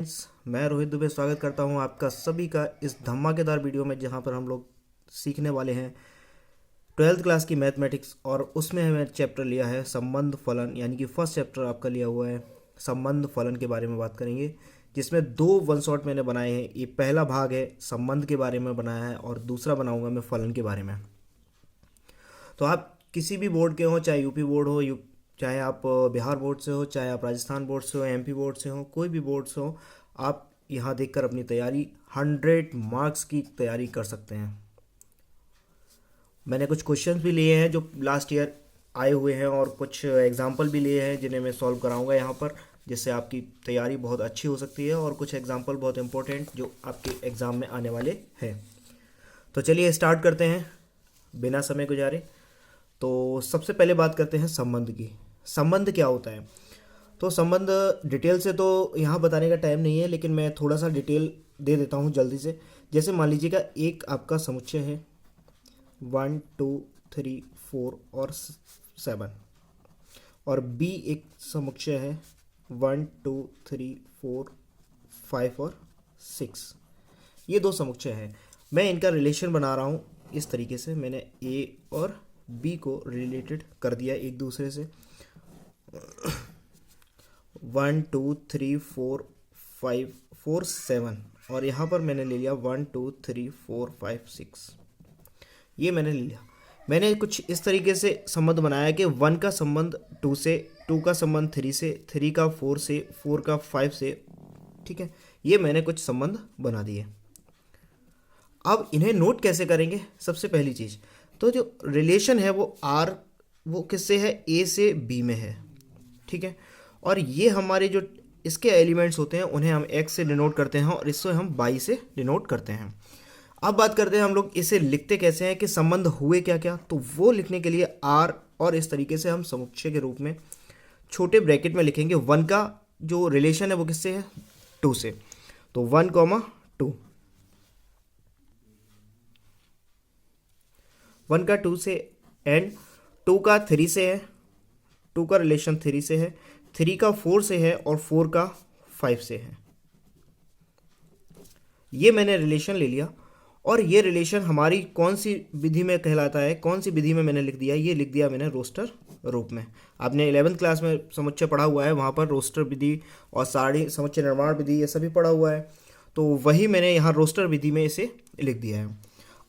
मैं रोहित दुबे स्वागत करता हूं आपका सभी का इस धमाकेदार वीडियो में, जहां पर हम लोग सीखने वाले हैं 12th क्लास की मैथमेटिक्स। और उसमें हमें चैप्टर लिया है संबंध फलन, यानी कि फर्स्ट चैप्टर आपका लिया हुआ है संबंध फलन के बारे में बात करेंगे, जिसमें दो वन शॉट मैंने बनाए हैं। ये पहला भाग है संबंध के बारे में बनाया है और दूसरा बनाऊंगा मैं फलन के बारे में। तो आप किसी भी बोर्ड के हो, चाहे यूपी बोर्ड हो, चाहे आप बिहार बोर्ड से हो, चाहे आप राजस्थान बोर्ड से हो, एमपी बोर्ड से हो, कोई भी बोर्ड से हो, आप यहाँ देखकर अपनी तैयारी 100 मार्क्स की तैयारी कर सकते हैं। मैंने कुछ क्वेश्चंस भी लिए हैं जो लास्ट ईयर आए हुए हैं और कुछ एग्जाम्पल भी लिए हैं जिन्हें मैं सॉल्व कराऊंगा यहाँ पर, जिससे आपकी तैयारी बहुत अच्छी हो सकती है। और कुछ एग्जाम्पल बहुत इंपॉर्टेंट जो आपके एग्ज़ाम में आने वाले हैं। तो चलिए स्टार्ट करते हैं बिना समय गुजारे। तो सबसे पहले बात करते हैं संबंध की। संबंध क्या होता है? तो संबंध डिटेल से तो यहाँ बताने का टाइम नहीं है, लेकिन मैं थोड़ा सा डिटेल दे देता हूँ जल्दी से। जैसे मान लीजिएगा एक आपका समुच्चय है 1 2 3 4 और 7, और बी एक समुच्चय है 1 2 3 4 5 और 6। ये दो समुच्चय हैं। मैं इनका रिलेशन बना रहा हूँ इस तरीके से। मैंने ए और बी को रिलेटेड कर दिया एक दूसरे से। 1 2 3 4 5 4 7, और यहाँ पर मैंने ले लिया 1 2 3 4 5 6। ये मैंने ले लिया। मैंने कुछ इस तरीके से संबंध बनाया कि 1 का संबंध 2 से, 2 का संबंध 3 से, 3 का 4 से, 4 का 5 से। ठीक है, ये मैंने कुछ संबंध बना दिए। अब इन्हें नोट कैसे करेंगे? सबसे पहली चीज़ तो जो रिलेशन है वो आर, वो किससे है? ए से बी में है। ठीक है, और ये हमारे जो इसके एलिमेंट्स होते हैं उन्हें हम एक्स से डिनोट करते हैं और इससे हम बाई से डिनोट करते हैं। अब बात करते हैं हम लोग इसे लिखते कैसे हैं कि संबंध हुए क्या क्या। तो वो लिखने के लिए आर, और इस तरीके से हम समुच्चय के रूप में छोटे ब्रैकेट में लिखेंगे। 1 का जो रिलेशन है वो किससे है? 2 से। तो 1 2, 1 का 2 से, एंड 2 का 3 से है, 2 का रिलेशन 3 से है, 3 का 4 से है और 4 का 5 से है। ये मैंने रिलेशन ले लिया, और ये रिलेशन हमारी कौन सी विधि में कहलाता है? कौन सी विधि में मैंने लिख दिया? ये लिख दिया मैंने रोस्टर रूप में। आपने 11th क्लास में समुच्चय पढ़ा हुआ है, वहाँ पर रोस्टर विधि और सारणी समुच्चय निर्माण विधि ये सभी पढ़ा हुआ है। तो वही मैंने यहाँ रोस्टर विधि में इसे लिख दिया है।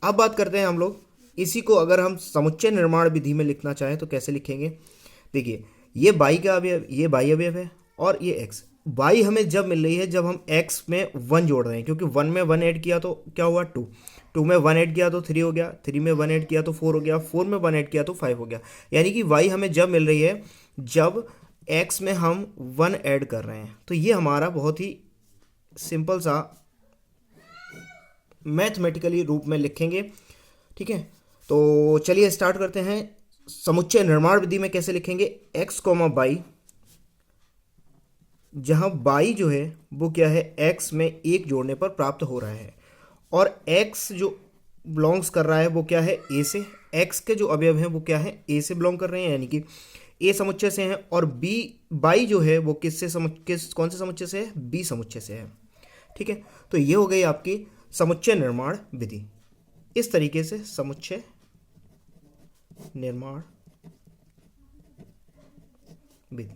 अब बात करते हैं हम लोग इसी को अगर हम समुच्चय निर्माण विधि में लिखना चाहें तो कैसे लिखेंगे? देखिए, ये बाई का अवयव, ये बाई अवयव है, और ये एक्स। बाई हमें जब मिल रही है जब हम एक्स में 1 जोड़ रहे हैं, क्योंकि 1 में 1 ऐड किया तो क्या हुआ? 2, 2 में 1 ऐड किया तो 3 हो गया, 3 में 1 ऐड किया तो 4 हो गया, 4 में 1 ऐड किया तो 5 हो गया। यानी कि वाई हमें जब मिल रही है जब एक्स में हम 1 ऐड कर रहे हैं। तो ये हमारा बहुत ही सिंपल सा मैथमेटिकली रूप में लिखेंगे। ठीक है, तो चलिए स्टार्ट करते हैं। समुच्चय निर्माण विधि में कैसे लिखेंगे? एक्स कॉमा बाई, जहां बाई जो है वो क्या है? एक्स में 1 जोड़ने पर प्राप्त हो रहा है, और एक्स जो बिलोंग्स कर रहा है वो क्या है? ए से। एक्स के जो अवयव हैं वो क्या है? ए से बिलोंग कर रहे हैं, यानी कि ए समुच्चय से हैं। और बी बाई जो है वो कौन से समुच्चय से है? बी समुच्चय से है। ठीक है, तो ये हो गई आपकी समुच्चय निर्माण विधि। इस तरीके से समुच्चय निर्माण विधि।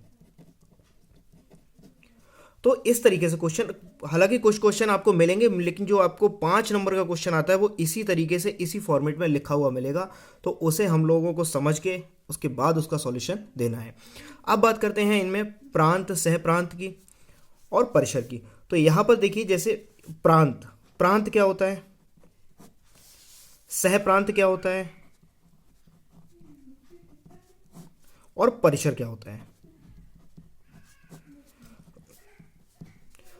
तो इस तरीके से क्वेश्चन, हालांकि कुछ क्वेश्चन आपको मिलेंगे, लेकिन जो आपको 5 नंबर का क्वेश्चन आता है वो इसी तरीके से इसी फॉर्मेट में लिखा हुआ मिलेगा। तो उसे हम लोगों को समझ के उसके बाद उसका सॉल्यूशन देना है। अब बात करते हैं इनमें प्रांत, सह प्रांत की और परिसर की। तो यहाँ पर देखिए, जैसे प्रांत, प्रांत क्या होता है? सह प्रांत क्या होता है? और परिसर क्या होता है?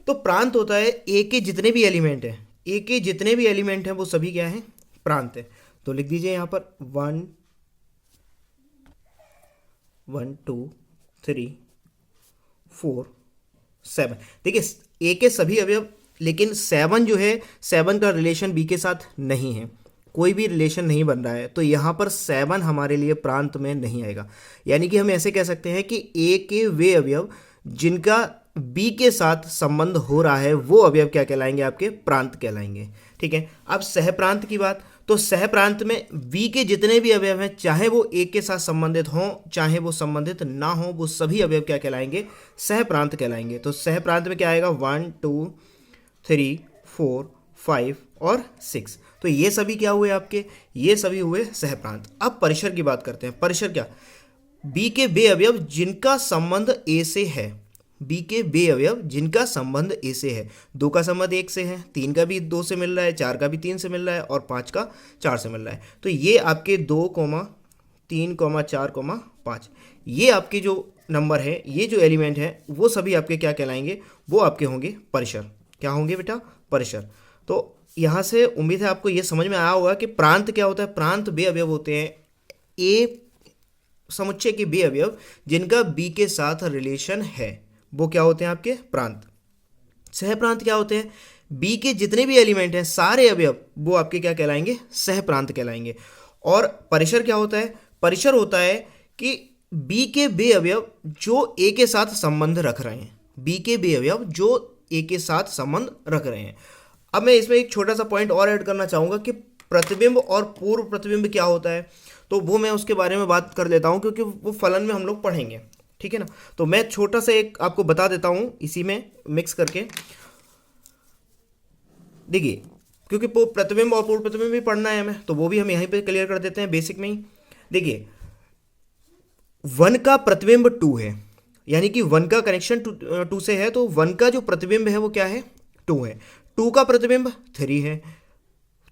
तो प्रांत होता है ए के जितने भी एलिमेंट हैं, ए के जितने भी एलिमेंट हैं वो सभी क्या है? प्रांत है। तो लिख दीजिए यहाँ पर 1 1 2 3 4 7। देखिए, ए के सभी अवयव, लेकिन 7 जो है, 7 का रिलेशन बी के साथ नहीं है, कोई भी रिलेशन नहीं बन रहा है। तो यहाँ पर 7 हमारे लिए प्रांत में नहीं आएगा। यानी कि हम ऐसे कह सकते हैं कि ए के वे अवयव जिनका बी के साथ संबंध हो रहा है वो अवयव क्या कहलाएंगे? आपके प्रांत कहलाएंगे। ठीक है, अब सहप्रांत की बात, तो सहप्रांत में बी के जितने भी अवयव हैं, चाहे वो ए के साथ संबंधित हों चाहे वो संबंधित ना हो, वो सभी अवयव क्या कहलाएंगे? सहप्रांत कहलाएंगे। तो सहप्रांत में क्या आएगा? 1 2 3 4 5 और 6। तो ये सभी क्या हुए आपके? ये सभी हुए सहप्रांत। अब परिसर की बात करते हैं। परिसर क्या? बी के बे अवयव जिनका संबंध ए से है, बी के बे अवयव जिनका संबंध ए से है। 2 का संबंध 1 से है, 3 का भी 2 से मिल रहा है, 4 का भी 3 से मिल रहा है और 5 का 4 से मिल रहा है। तो ये आपके 2, 3, 4, 5 ये आपके जो नंबर है, ये जो एलिमेंट है, वो सभी आपके क्या कहलाएंगे? वो आपके होंगे परिसर। क्या होंगे बेटा? परिसर। तो यहाँ से उम्मीद है आपको ये समझ में आया होगा कि प्रांत क्या होता है। प्रांत बे अवयव होते हैं, ए समुच्चय के बे अवयव जिनका बी के साथ रिलेशन है, वो क्या होते हैं? आपके प्रांत। सहप्रांत क्या होते हैं? बी के जितने भी एलिमेंट हैं, सारे अवयव, वो आपके क्या कहलाएंगे? सहप्रांत कहलाएंगे। और परिसर क्या होता है? परिसर होता है कि बी के बे अवयव जो ए के साथ संबंध रख रहे हैं, बी के बे अवयव जो ए के साथ संबंध रख रहे हैं। अब मैं इसमें एक छोटा सा पॉइंट और ऐड करना चाहूँगा कि प्रतिबिंब और पूर्व प्रतिबिंब क्या होता है, तो वो मैं उसके बारे में बात कर लेता हूँ क्योंकि वो फलन में हम लोग पढ़ेंगे। ठीक है ना, तो मैं छोटा सा एक आपको बता देता हूँ इसी में मिक्स करके। देखिए, क्योंकि प्रतिबिंब और पूर्व प्रतिबिंब भी पढ़ना है हमें, तो वो भी हम यहीं पे क्लियर कर देते हैं बेसिक में ही। देखिए, 1 का प्रतिबिंब 2 है, यानी कि 1 का कनेक्शन 2 से है, तो 1 का जो प्रतिबिंब है वो क्या है? 2 है। 2 का प्रतिबिंब 3 है,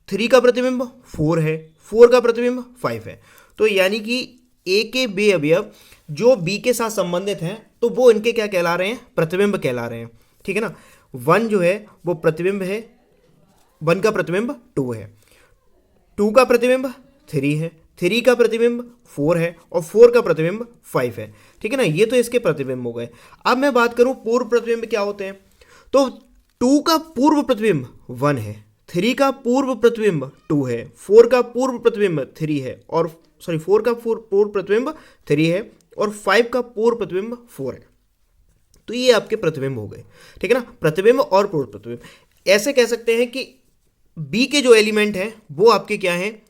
3 का प्रतिबिंब 4 है, 4 का प्रतिबिंब 5 है। तो यानी कि ए के बे अवयव जो बी के साथ संबंधित हैं, तो वो इनके क्या कहला रहे हैं? प्रतिबिंब कहला रहे हैं। ठीक है ना, 1 जो है वो प्रतिबिंब है, 1 का प्रतिबिंब 2 है, 2 का प्रतिबिंब 3 है, 3 का प्रतिबिंब 4 है और 4 का प्रतिबिंब 5 है। ठीक है ना, ये तो इसके प्रतिबिंब हो गए। अब मैं बात करूं पूर्व प्रतिबिंब क्या होते हैं, तो 2 का पूर्व प्रतिबिंब 1 है, 3 का पूर्व प्रतिबिंब 2 है, 4 का पूर्व प्रतिबिंब 3 है, और 4 का पूर्व प्रतिबिंब 3 है और 5 का पूर्व प्रतिबिंब 4 है। तो ये आपके प्रतिबिंब हो गए। ठीक है ना, प्रतिबिंब और पूर्व प्रतिबिंब। ऐसे कह सकते हैं कि बी के जो एलिमेंट हैं वो आपके क्या हैं?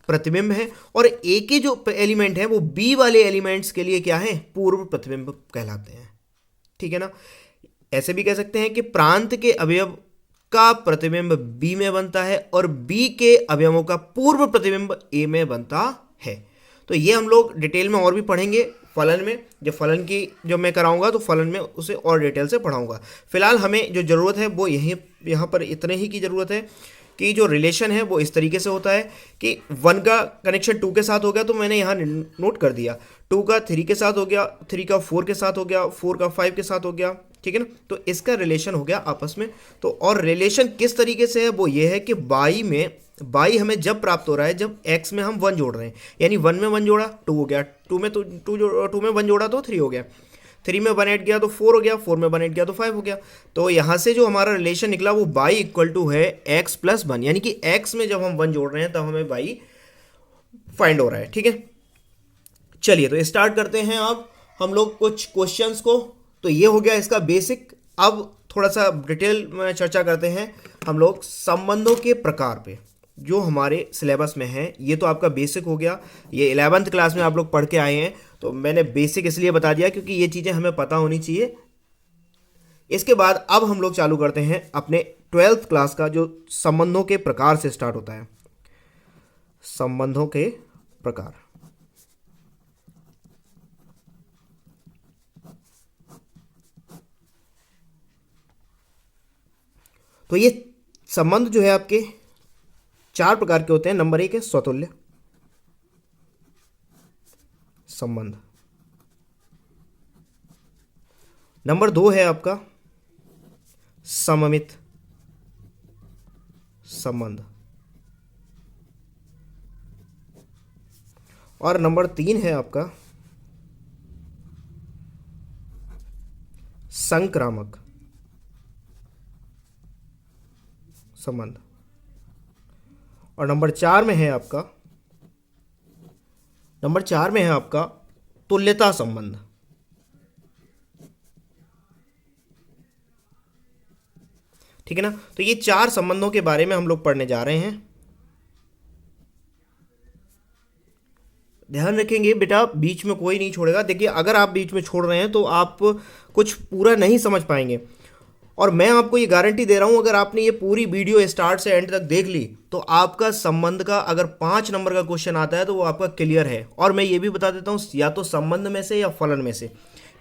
प्रतिबिंब है, और ए के जो एलिमेंट हैं वो बी वाले एलिमेंट्स के लिए क्या है? पूर्व प्रतिबिंब कहलाते हैं। ठीक है ना, ऐसे भी कह सकते हैं कि प्रांत के अवयव का प्रतिबिंब बी में बनता है और बी के अवयवों का पूर्व प्रतिबिंब ए में बनता है। तो ये हम लोग डिटेल में और भी पढ़ेंगे फलन में, जब फलन की जब मैं कराऊंगा तो फलन में उसे और डिटेल से पढ़ाऊंगा। फिलहाल हमें जो ज़रूरत है वो यहाँ पर इतने ही की ज़रूरत है कि जो रिलेशन है वो इस तरीके से होता है कि 1 का कनेक्शन 2 के साथ हो गया, तो मैंने यहाँ नोट कर दिया, 2 का 3 के साथ हो गया, 3 का 4 के साथ हो गया, 4 का 5 के साथ हो गया। ठीक है ना, तो इसका रिलेशन हो गया आपस में। तो और रिलेशन किस तरीके से है, वो ये है कि बाई हमें जब प्राप्त हो रहा है जब x में हम 1 जोड़ रहे हैं, यानी 1 में 1 जोड़ा 2 हो गया, 2 में 1 जोड़ा तो 3 हो गया, 3 में 1 ऐड किया तो 4 हो गया, 4 में 1 ऐड किया तो 5 हो गया। तो यहाँ से जो हमारा रिलेशन निकला वो बाई इक्वल टू है x प्लस 1, यानी कि x में जब हम 1 जोड़ रहे हैं तब हमें बाई फाइंड हो रहा है। ठीक है, चलिए तो स्टार्ट करते हैं अब हम लोग कुछ क्वेश्चंस को। तो ये हो गया इसका बेसिक। अब थोड़ा सा डिटेल में चर्चा करते हैं हम लोग संबंधों के प्रकार पे, जो हमारे सिलेबस में है। ये तो आपका बेसिक हो गया, ये 11th क्लास में आप लोग पढ़ के आए हैं, तो मैंने बेसिक इसलिए बता दिया क्योंकि ये चीज़ें हमें पता होनी चाहिए। इसके बाद अब हम लोग चालू करते हैं अपने 12th क्लास का, जो संबंधों के प्रकार से स्टार्ट होता है। संबंधों के प्रकार। तो ये संबंध जो है आपके 4 प्रकार के होते हैं। नंबर 1 है स्वतुल्य संबंध, नंबर 2 है आपका सममित संबंध, और नंबर 3 है आपका संक्रामक संबंध, और नंबर 4 में है आपका तुल्यता संबंध। ठीक है ना। तो ये 4 संबंधों के बारे में हम लोग पढ़ने जा रहे हैं। ध्यान रखेंगे बेटा, बीच में कोई नहीं छोड़ेगा। देखिए अगर आप बीच में छोड़ रहे हैं तो आप कुछ पूरा नहीं समझ पाएंगे, और मैं आपको ये गारंटी दे रहा हूं अगर आपने ये पूरी वीडियो स्टार्ट से एंड तक देख ली तो आपका संबंध का अगर 5 नंबर का क्वेश्चन आता है तो वो आपका क्लियर है। और मैं ये भी बता देता हूं, या तो संबंध में से या फलन में से,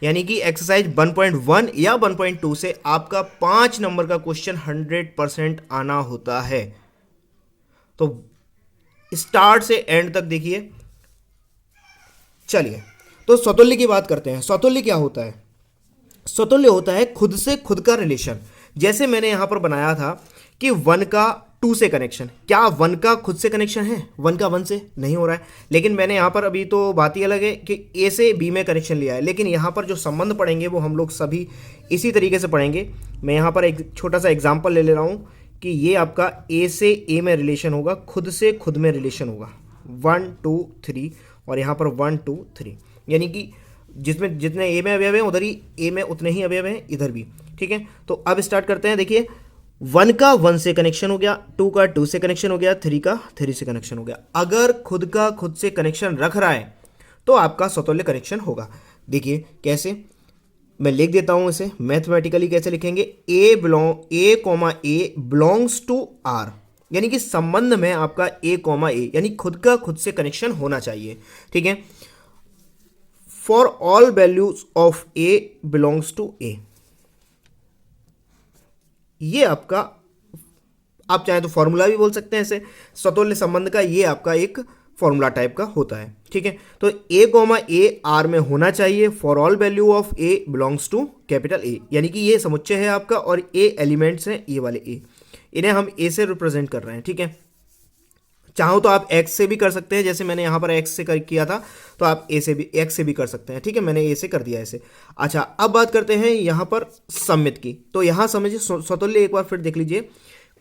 यानी कि एक्सरसाइज 1.1 या 1.2 से आपका 5 नंबर का क्वेश्चन 100% आना होता है। तो स्टार्ट से एंड तक देखिए। चलिए तो स्वतुल्य की बात करते हैं। स्वतुल्य क्या होता है? स्वतुल्य होता है खुद से खुद का रिलेशन। जैसे मैंने यहां पर बनाया था कि 1 का 2 से कनेक्शन, क्या 1 का खुद से कनेक्शन है? 1 का 1 से नहीं हो रहा है, लेकिन मैंने यहां पर अभी तो बात ही अलग है कि ए से बी में कनेक्शन लिया है, लेकिन यहां पर जो संबंध पढ़ेंगे वो हम लोग सभी इसी तरीके से पढ़ेंगे। मैं यहां पर एक छोटा सा एग्जाम्पल ले रहा हूं कि ये आपका ए से ए में रिलेशन होगा, खुद से खुद में रिलेशन होगा 1 2 3, और यहाँ पर 1 2 3, यानी कि जिसमें जितने ए में अवयव हैं उधर ही ए में उतने ही अवयव हैं इधर भी। ठीक है, तो अब स्टार्ट करते हैं। देखिए 1 का 1 से कनेक्शन हो गया, 2 का 2 से कनेक्शन हो गया, 3 का 3 से कनेक्शन हो गया। अगर खुद का खुद से कनेक्शन रख रहा है तो आपका स्वतुल्य कनेक्शन होगा। देखिए कैसे, मैं लिख देता हूं इसे मैथमेटिकली। कैसे लिखेंगे? ए बिलोंग्स टू आर, यानी कि संबंध में आपका ए कॉमा ए, यानी खुद का खुद से कनेक्शन होना चाहिए। ठीक है, for all values of A belongs to A, ये आपका, आप चाहे तो फॉर्मूला भी बोल सकते हैं इसे स्वतुल्य संबंध का, ये आपका एक फॉर्मूला टाइप का होता है। ठीक है, तो ए कॉमा ए आर में होना चाहिए for all value of A belongs to capital A, यानी कि ये समुच्चय है आपका और ए एलिमेंट्स हैं, ये वाले ए, इन्हें हम ए से रिप्रेजेंट कर रहे हैं। ठीक है, चाहो तो आप एक्स से भी कर सकते हैं, जैसे मैंने यहां पर एक्स से किया था, तो आप ए से भी एक्स से भी कर सकते हैं। ठीक है, मैंने ए से कर दिया ऐसे। अच्छा, अब बात करते हैं यहां पर सममित की। तो यहां समझिए स्वतुल्य एक बार फिर देख लीजिए,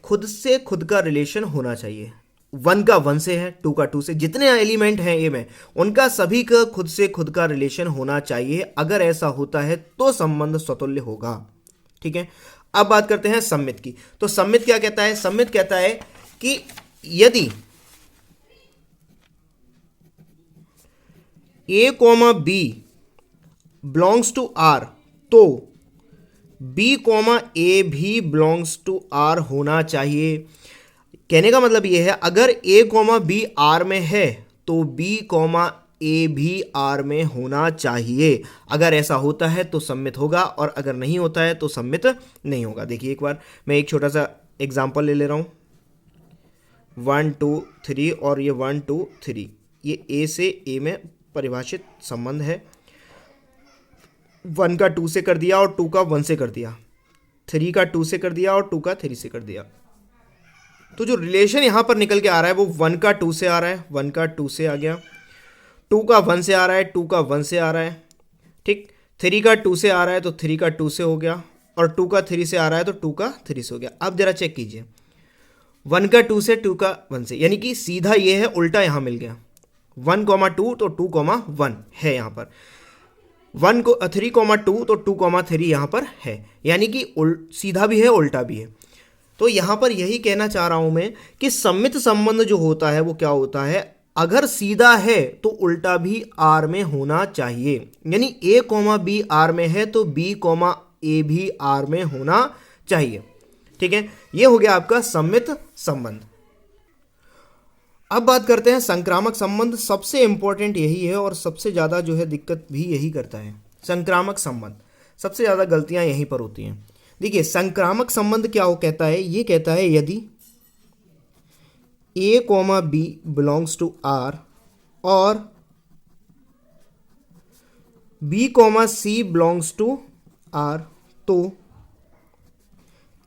खुद से खुद का रिलेशन होना चाहिए। 1 का 1 से है, 2 का 2 से, जितने एलिमेंट हैं ए में उनका सभी का खुद से खुद का रिलेशन होना चाहिए। अगर ऐसा होता है तो संबंध स्वतुल्य होगा। ठीक है, अब बात करते हैं सममित की। तो सममित क्या कहता है? सममित कहता है कि यदि A comma B belongs to R तो बी कॉमा ए भी बिलोंग्स टू आर होना चाहिए। कहने का मतलब यह है, अगर ए कॉमा बी आर में है तो बी कॉमा ए भी आर में होना चाहिए। अगर ऐसा होता है तो सममित होगा, और अगर नहीं होता है तो सममित नहीं होगा। देखिए एक बार मैं एक छोटा सा एग्जांपल ले रहा हूं, 1 2 3, और ये 1 2 3, ये ए से ए में परिभाषित संबंध है। 1 का 2 से कर दिया और 2 का 1 से कर दिया, 3 का 2 से कर दिया और 2 का 3 से कर दिया। तो जो रिलेशन यहां पर निकल के आ रहा है वो 1 का 2 से आ रहा है, 1 का 2 से आ गया, 2 का 1 से आ रहा है, 2 का 1 से आ रहा है। ठीक, 3 का 2 से आ रहा है तो 3 का 2 से हो गया, और 2 का 3 से आ रहा है तो 2 का 3 से हो गया। अब जरा चेक कीजिए, 1 का 2 से 2 का 1 से, यानी कि सीधा ये है, उल्टा यहां मिल गया। 1 कॉमा 2 तो 2 कॉमा 1 है यहाँ पर, 1 को 3 कॉमा 2 तो 2 कॉमा 3 यहाँ पर है, यानी कि सीधा भी है उल्टा भी है। तो यहाँ पर यही कहना चाह रहा हूँ मैं कि सममित संबंध जो होता है वो क्या होता है, अगर सीधा है तो उल्टा भी आर में होना चाहिए। यानी ए कॉमा बी आर में है तो बी कॉमा ए भी आर में होना चाहिए। ठीक है, ये हो गया आपका सममित संबंध। अब बात करते हैं संक्रामक संबंध। सबसे इंपॉर्टेंट यही है और सबसे ज़्यादा जो है दिक्कत भी यही करता है, संक्रामक संबंध। सबसे ज़्यादा गलतियां यहीं पर होती हैं। देखिए संक्रामक संबंध क्या हो कहता है, ये कहता है यदि A comma B belongs to R और B comma C belongs to R तो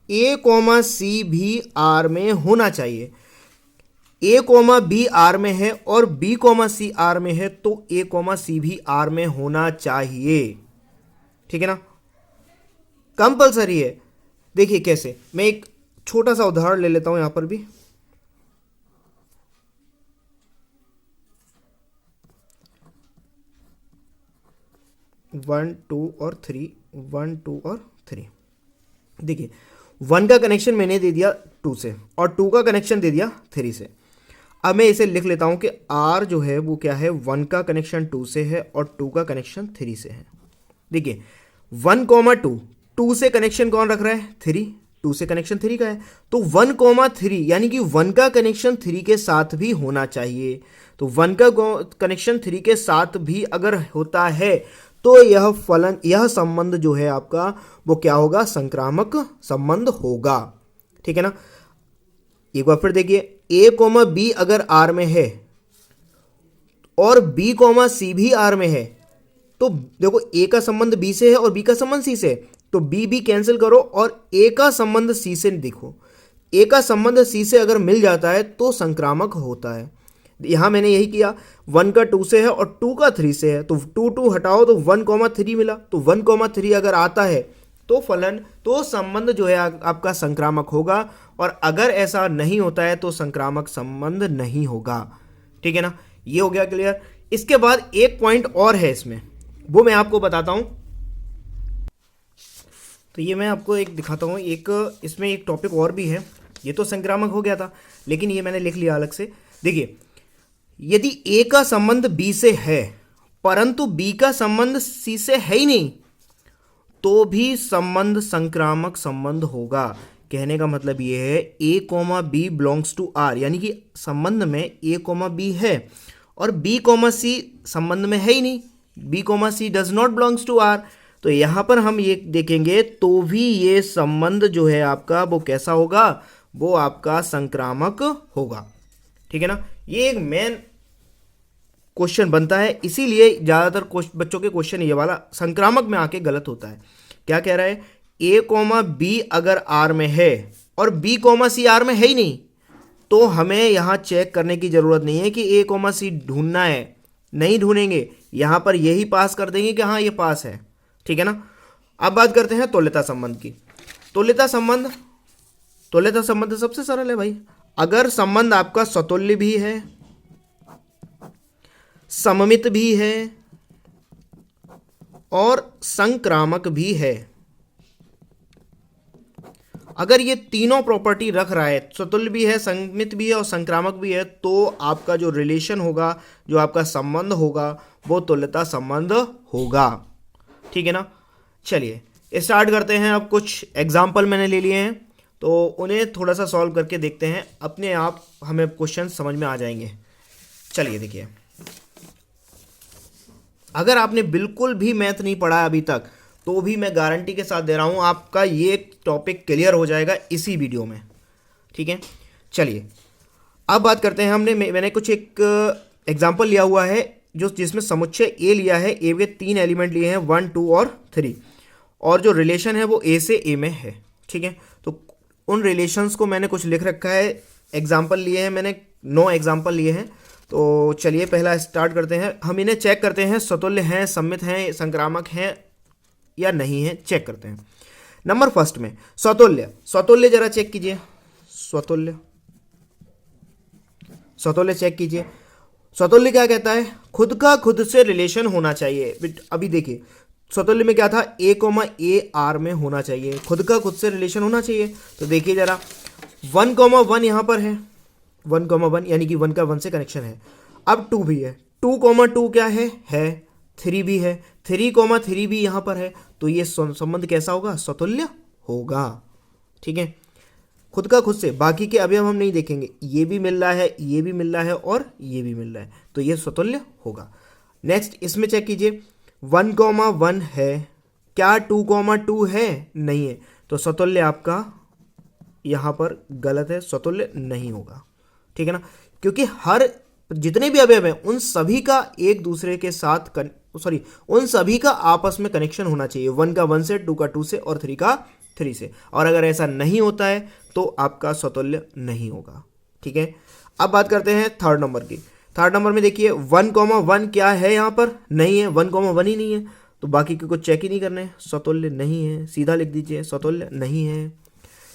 ए कॉमा सी भी आर में होना चाहिए। ए कॉमा बी आर में है और बी कॉमा सी आर में है तो ए कॉमा सी भी आर में होना चाहिए। ठीक है ना, कंपलसरी है। देखिए कैसे, मैं एक छोटा सा उदाहरण ले लेता हूं यहां पर भी। वन टू और थ्री, 1 2 और 3। देखिए 1 का कनेक्शन मैंने दे दिया 2 से और 2 का कनेक्शन दे दिया 3 से। अब मैं इसे लिख लेता हूं कि R जो है वो क्या है, 1 का कनेक्शन 2 से है और 2 का कनेक्शन 3 से है। देखिए 1, 2, 2 से कनेक्शन कौन रख रहा है, 3, 2 से कनेक्शन 3 का है, तो 1, 3 यानी कि 1 का कनेक्शन 3 के साथ भी होना चाहिए। तो 1 का कनेक्शन 3 के साथ भी अगर होता है तो यह संबंध जो है आपका वो क्या होगा, संक्रामक संबंध होगा। ठीक है ना। एक बार फिर देखिए, A, B अगर R में है और B, C भी R में है, तो देखो A का संबंध B से है और B का संबंध C से है, तो B भी कैंसिल करो और A का संबंध C से देखो। A का संबंध C से अगर मिल जाता है तो संक्रामक होता है। यहां मैंने यही किया, 1 का 2 से है और 2 का 3 से है, तो 2 2 हटाओ तो 1, 3 मिला, तो 1, 3 अगर आता है तो संबंध जो है आपका संक्रामक होगा, और अगर ऐसा नहीं होता है तो संक्रामक संबंध नहीं होगा। ठीक है ना, ये हो गया क्लियर। इसके बाद एक पॉइंट और है इसमें, वो मैं आपको बताता हूं। तो ये मैं आपको एक दिखाता हूं, एक इसमें एक टॉपिक और भी है। ये तो संक्रामक हो गया था, लेकिन ये मैंने लिख लिया अलग से। देखिए, यदि A का संबंध B से है परंतु B का संबंध C से है ही नहीं, तो भी संबंध संक्रामक संबंध होगा। कहने का मतलब ये है A, B belongs to R, यानी कि संबंध में A, B है और B, C संबंध में है ही नहीं, B, C does not belongs to R। तो यहां पर हम ये देखेंगे तो भी ये संबंध जो है आपका वो कैसा होगा, वो आपका संक्रामक होगा। ठीक है ना, ये एक मेन क्वेश्चन बनता है, इसीलिए ज्यादातर बच्चों के क्वेश्चन ये वाला संक्रामक में आके गलत होता है। क्या कह रहा है, A, B अगर R में है और B, C R में है ही नहीं, तो हमें यहां चेक करने की जरूरत नहीं है कि A, C ढूंढना है, नहीं ढूंढेंगे, यहां पर यही पास कर देंगे कि हाँ ये पास है। ठीक है ना। अब बात करते हैं तुल्यता संबंध की। तुल्यता संबंध सबसे सरल है भाई। अगर संबंध आपका स्वतुल्य भी है, सममित भी है और संक्रामक भी है, अगर ये तीनों प्रॉपर्टी रख रहा है, स्वतुल्य भी है, सममित भी है और संक्रामक भी है, तो आपका जो रिलेशन होगा, जो आपका संबंध होगा, वो तुल्यता संबंध होगा। ठीक है ना। चलिए स्टार्ट करते हैं। अब कुछ एग्जाम्पल मैंने ले लिए हैं, तो उन्हें थोड़ा सा सॉल्व करके देखते हैं, अपने आप हमें क्वेश्चन समझ में आ जाएंगे। चलिए देखिए, अगर आपने बिल्कुल भी मैथ नहीं पढ़ा अभी तक, तो भी मैं गारंटी के साथ दे रहा हूं आपका ये टॉपिक क्लियर हो जाएगा इसी वीडियो में। ठीक है, चलिए अब बात करते हैं। मैंने कुछ एक एग्जाम्पल लिया हुआ है जिसमें समुच्चय ए लिया है। ए के 3 एलिमेंट लिए हैं, 1, 2 और 3, और जो रिलेशन है वो ए से ए में है। ठीक है, तो उन रिलेशंस को मैंने कुछ लिख रखा है, एग्जाम्पल लिए हैं मैंने, 9 एग्जाम्पल लिए हैं। तो चलिए पहला स्टार्ट करते हैं। हम इन्हें चेक करते हैं, स्वतुल्य हैं, सममित हैं, संक्रामक हैं या नहीं है, चेक करते हैं। नंबर फर्स्ट में स्वतुल्य जरा चेक कीजिए। स्वतुल्य चेक कीजिए। स्वतुल्य क्या कहता है, खुद का खुद से रिलेशन होना चाहिए। अभी देखिए स्वतुल्य में क्या था, A, R में होना चाहिए, खुद का खुद से रिलेशन होना चाहिए। तो देखिए जरा 1, 1 यहां पर है, 1, 1 यानी कि 1 का 1 से कनेक्शन है। अब 2 भी है, 2, 2 क्या है 3 भी है, 3, 3 भी यहां पर है। तो ये संबंध कैसा होगा, स्वतुल्य होगा। ठीक है, खुद का खुद से, बाकी के अभी हम नहीं देखेंगे, ये भी मिल रहा है, ये भी मिल रहा है और ये भी मिल रहा है, तो ये स्वतुल्य होगा। नेक्स्ट इसमें चेक कीजिए, 1, 1 है, क्या 2, 2 है, नहीं है, तो स्वतुल्य आपका यहां पर गलत है, स्वतुल्य नहीं होगा। ठीक है ना, क्योंकि हर जितने भी अवयव हैं उन सभी का एक दूसरे के साथ उन सभी का आपस में कनेक्शन होना चाहिए, 1 का 1 से, 2 का 2 से और 3 का 3 से। और अगर ऐसा नहीं होता है तो आपका स्वतुल्य नहीं होगा। ठीक है, अब बात करते हैं थर्ड नंबर की। थर्ड नंबर में देखिए 1, 1 क्या है, यहां पर नहीं है, 1, 1 ही नहीं है, तो बाकी के कुछ चेक ही नहीं करने, स्वतुल्य नहीं है, सीधा लिख दीजिए स्वतुल्य नहीं है।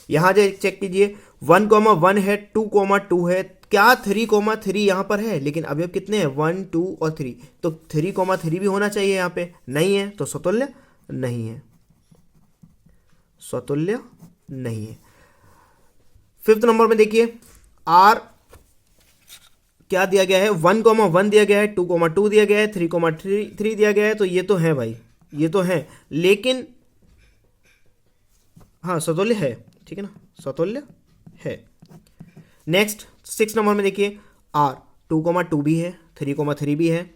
यहां जो चेक कीजिए 1, 1 है, 2, 2 है, क्या 3, 3 यहां पर है, लेकिन अवयव कितने हैं, 1, 2 और 3, तो 3, 3 भी होना चाहिए, यहां पे नहीं है, तो स्वतुल्य नहीं है, स्वतुल्य नहीं है। फिफ्थ नंबर में देखिए आर क्या दिया गया है, 1,1 दिया गया है, 2,2 दिया गया है, 3,3 दिया गया है, तो ये तो है भाई, ये तो है, लेकिन हाँ समतुल्य है, ठीक है ना, समतुल्य है। नेक्स्ट 6 नंबर में देखिए आर 2,2 भी है, 3,3 भी है,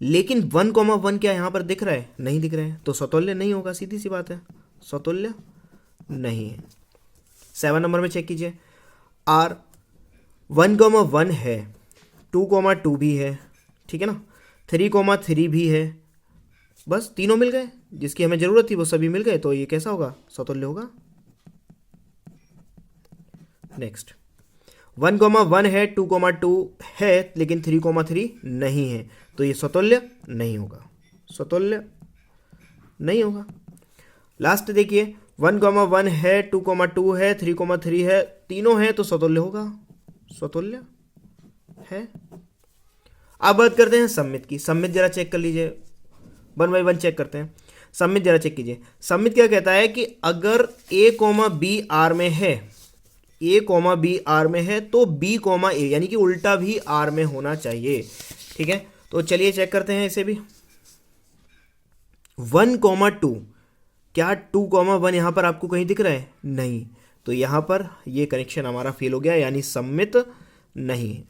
लेकिन 1,1 क्या यहाँ पर दिख रहा है, नहीं दिख रहा है, तो समतुल्य नहीं होगा, सीधी सी बात है, समतुल्य नहीं है। 7 नंबर में चेक कीजिए आर 1,1 है, 2,2 भी है, ठीक है ना, 3,3 भी है, बस तीनों मिल गए, जिसकी हमें जरूरत थी वो सभी मिल गए, तो ये कैसा होगा, समतुल्य होगा। नेक्स्ट 1,1 है, 2,2 है, लेकिन 3,3 नहीं है, तो ये समतुल्य नहीं होगा, समतुल्य नहीं होगा। लास्ट देखिए 1,1 है, 2,2 है, 3,3 है, तीनों है, तो समतुल्य होगा, समतुल्य है। अब बात करते हैं सममित की। सममित जरा चेक कर लीजिए, 1 बाय 1 चेक करते हैं। सममित जरा चेक कीजिए। सममित क्या कहता है कि अगर a, b R में है, a, b R में है, तो b, a यानी कि उल्टा भी R में होना चाहिए, ठीक है। तो चलिए चेक करते हैं इसे भी। 1,2 क्या 2,1 यहां पर आपको कहीं दिख रहा है, नहीं, तो यहां पर ये कनेक्शन हमारा फेल हो गया, यानी सममित नहीं है।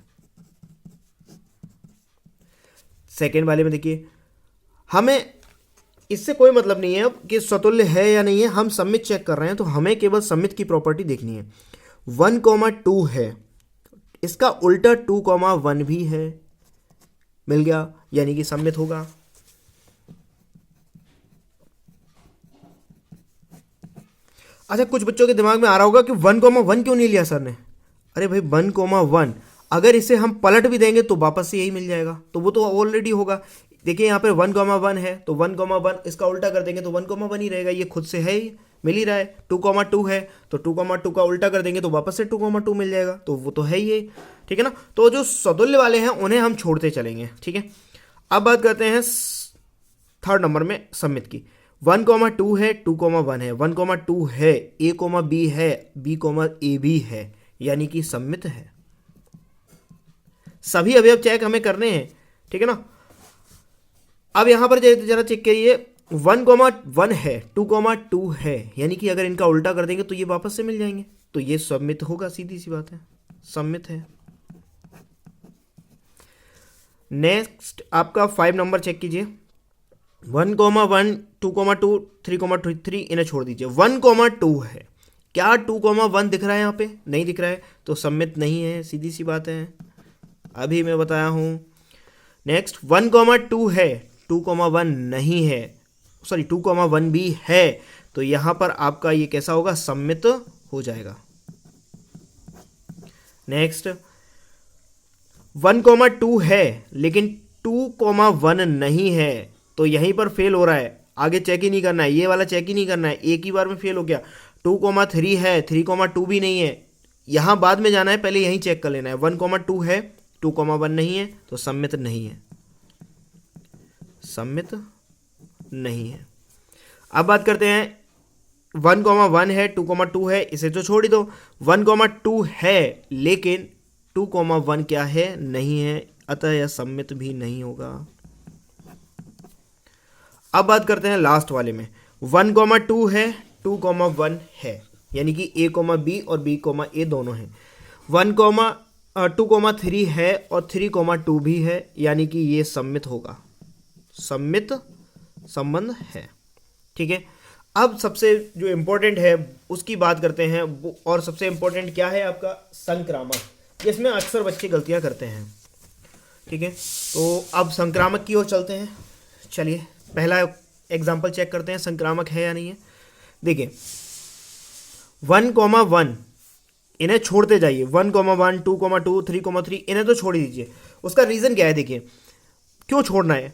सेकेंड वाले में देखिए, हमें इससे कोई मतलब नहीं है कि समतुल्य है या नहीं है, हम सममित चेक कर रहे हैं, तो हमें केवल सममित की प्रॉपर्टी देखनी है। 1,2 है, इसका उल्टा 2,1 भी है, मिल गया, यानी कि सममित होगा। अच्छा, कुछ बच्चों के दिमाग में आ रहा होगा कि 1,1 क्यों नहीं लिया सर ने। अरे भाई 1,1 अगर इसे हम पलट भी देंगे तो वापस से यही मिल जाएगा, तो वो तो ऑलरेडी होगा। देखिए यहाँ पे 1,1 है, तो 1,1 इसका उल्टा कर देंगे तो 1,1 ही रहेगा, ये खुद से है ही, मिल ही रहा है। 2,2 है, तो 2,2 का उल्टा कर देंगे तो वापस से 2,2 मिल जाएगा, तो वो तो है ही, ठीक है ना। तो जो समतुल्य वाले हैं उन्हें हम छोड़ते चलेंगे, ठीक है। अब बात करते हैं थर्ड नंबर में सममित की। 1,2 है, 2,1 है, 1,2 है, a, b है, b, a भी है, यानी कि सममित है। सभी अवयव चेक हमें करने हैं, ठीक है ना। अब यहां पर जरा चेक करिए, 1,1 है, 2,2 है, यानी कि अगर इनका उल्टा कर देंगे तो ये वापस से मिल जाएंगे, तो ये सममित होगा, सीधी सी बात है, सममित है। नेक्स्ट आपका 5 नंबर चेक कीजिए। 1,1, 2,2, 3,3 इन्हें छोड़ दीजिए। 1,2 है, क्या 2,1 दिख रहा है यहाँ पे, नहीं दिख रहा है, तो सममित नहीं है, सीधी सी बात है, अभी मैं बताया हूं। नेक्स्ट 1,2 है, 2,1 नहीं है, सॉरी 2,1 भी है, तो यहां पर आपका ये कैसा होगा, सममित हो जाएगा। नेक्स्ट 1,2 है, लेकिन 2,1 नहीं है, तो यहीं पर फेल हो रहा है, आगे चेक ही नहीं करना है, ये वाला चेक ही नहीं करना है, एक ही बार में फेल हो गया। 2,3 है, 3,2 भी नहीं है, यहां बाद में जाना है, पहले यहीं चेक कर लेना है। 1,2 है, 2,1 नहीं है, तो सममित नहीं है, सममित नहीं है। अब बात करते हैं 1,1 है, 2,2 है, इसे तो छोड़ ही दो। 1,2 है, लेकिन 2,1 क्या है, नहीं है, अतः यह सममित भी नहीं होगा। अब बात करते हैं लास्ट वाले में। 1,2 है, 2,1 है, यानी कि a, b और b, a दोनों हैं। 2,3 है और 3,2 भी है, यानी कि ये सममित होगा, सममित संबंध है, ठीक है। अब सबसे जो इम्पोर्टेंट है उसकी बात करते हैं, और सबसे इम्पोर्टेंट क्या है आपका, संक्रामक, जिसमें अक्सर बच्चे गलतियां करते हैं, ठीक है। तो अब संक्रामक की ओर चलते हैं। चलिए पहला एग्जाम्पल चेक करते हैं, संक्रामक है या नहीं है। देखिए 1,1 इन्हें छोड़ते जाइए, 1,1, 2,2, 3,3 इन्हें तो छोड़ दीजिए। उसका रीज़न क्या है, देखिए क्यों छोड़ना है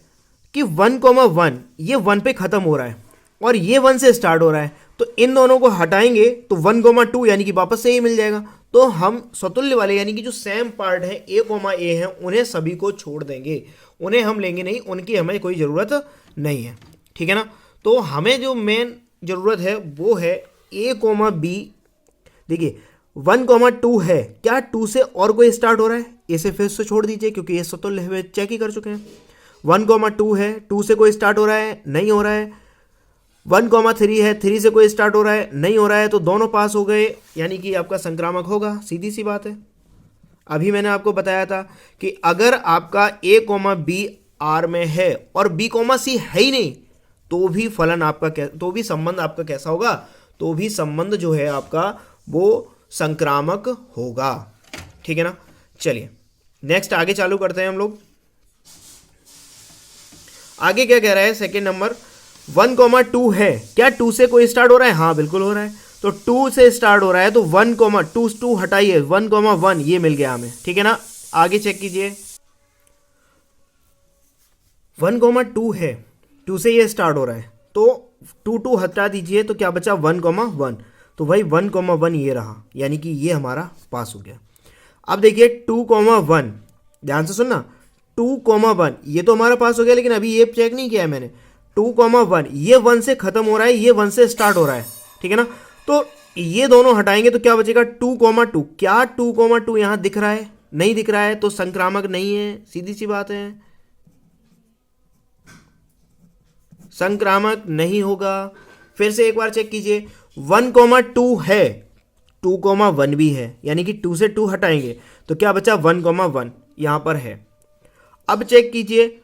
कि 1,1 ये 1 पे ख़त्म हो रहा है और ये 1 से स्टार्ट हो रहा है, तो इन दोनों को हटाएंगे तो 1,2 यानी कि वापस से ही मिल जाएगा। तो हम स्वतुल्य वाले यानी कि जो सेम पार्ट है a, हैं उन्हें सभी को छोड़ देंगे, उन्हें हम लेंगे नहीं, उनकी हमें कोई ज़रूरत नहीं है, ठीक है ना। तो हमें जो मेन ज़रूरत है वो है a, b देखिए 1,2 है, क्या 2 से और कोई स्टार्ट हो रहा है? इसे फिर से छोड़ दीजिए क्योंकि ये स्वतः हुए चेक ही कर चुके हैं। 1,2 है, 2 से कोई स्टार्ट हो रहा है? नहीं हो रहा है। 1,3 है, 3 से कोई स्टार्ट हो रहा है? नहीं हो रहा है। तो दोनों पास हो गए, यानी कि आपका संक्रामक होगा, सीधी सी बात है। अभी मैंने आपको बताया था कि अगर आपका A, B R में है और B, C है ही नहीं, तो भी फलन आपका तो भी संबंध आपका कैसा होगा? तो भी संबंध जो है आपका वो संक्रामक होगा। ठीक है ना। चलिए नेक्स्ट आगे चालू करते हैं हम लोग। आगे क्या कह रहा है? सेकेंड नंबर 1,2 है, क्या 2 से कोई स्टार्ट हो रहा है? हाँ बिल्कुल हो रहा है। तो 2 से स्टार्ट हो रहा है तो 1,2 हटाइए, 1,1 ये मिल गया हमें। ठीक है ना। आगे चेक कीजिए, 1,2 है, 2 से ये स्टार्ट हो रहा है तो 2 हटा दीजिए तो क्या बचा? 1,1। तो भाई 1,1 ये रहा, यानी कि ये हमारा पास हो गया। अब देखिए 2,1, ध्यान से सुनना, 2,1 ये तो हमारा पास हो गया, लेकिन अभी ये चेक नहीं किया है मैंने। 2,1 ये 1 से खत्म हो रहा है, ये 1 से स्टार्ट हो रहा है। ठीक है ना। तो ये दोनों हटाएंगे तो क्या बचेगा? 2,2। क्या 2,2 यहां दिख रहा है? नहीं दिख रहा है, तो संक्रामक नहीं है, सीधी सी बात है, संक्रामक नहीं होगा। फिर से एक बार चेक कीजिए, 1,2 है, 2,1 भी है, यानी कि 2 से 2 हटाएंगे तो क्या बचा? 1,1 यहां पर है। अब चेक कीजिए,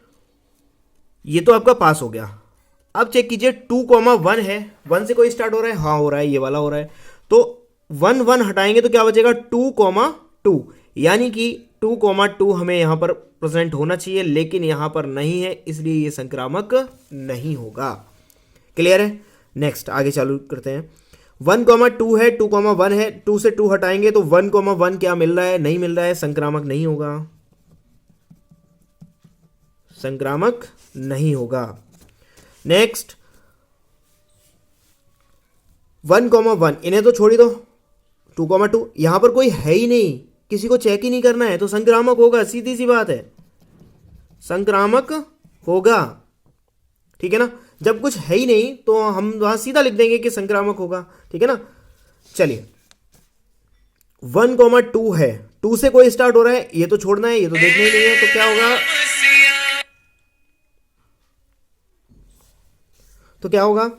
ये तो आपका पास हो गया। अब चेक कीजिए 2,1 है, 1 से कोई स्टार्ट हो रहा है? हाँ हो रहा है, ये वाला हो रहा है। तो 1,1 हटाएंगे तो क्या बचेगा? 2,2, यानी कि 2,2 हमें यहां पर प्रेजेंट होना चाहिए, लेकिन यहां पर नहीं है, इसलिए ये संक्रामक नहीं होगा। क्लियर है। नेक्स्ट आगे चालू करते हैं। 1,2 है, 2,1 है, 2 से 2 हटाएंगे तो 1,1 क्या मिल रहा है? नहीं मिल रहा है, संक्रामक नहीं होगा, संक्रामक नहीं होगा। नेक्स्ट 1,1 इन्हें तो छोड़ ही दो। 2,2 यहां पर कोई है ही नहीं, किसी को चेक ही नहीं करना है, तो संक्रामक होगा, सीधी सी बात है, संक्रामक होगा। ठीक है ना। जब कुछ है ही नहीं तो हम वहां सीधा लिख देंगे कि संक्रामक होगा। ठीक है ना। चलिए 1,2 है, 2 से कोई स्टार्ट हो रहा है? ये तो छोड़ना है, ये तो देखना ही नहीं है, तो क्या होगा? तो क्या होगा?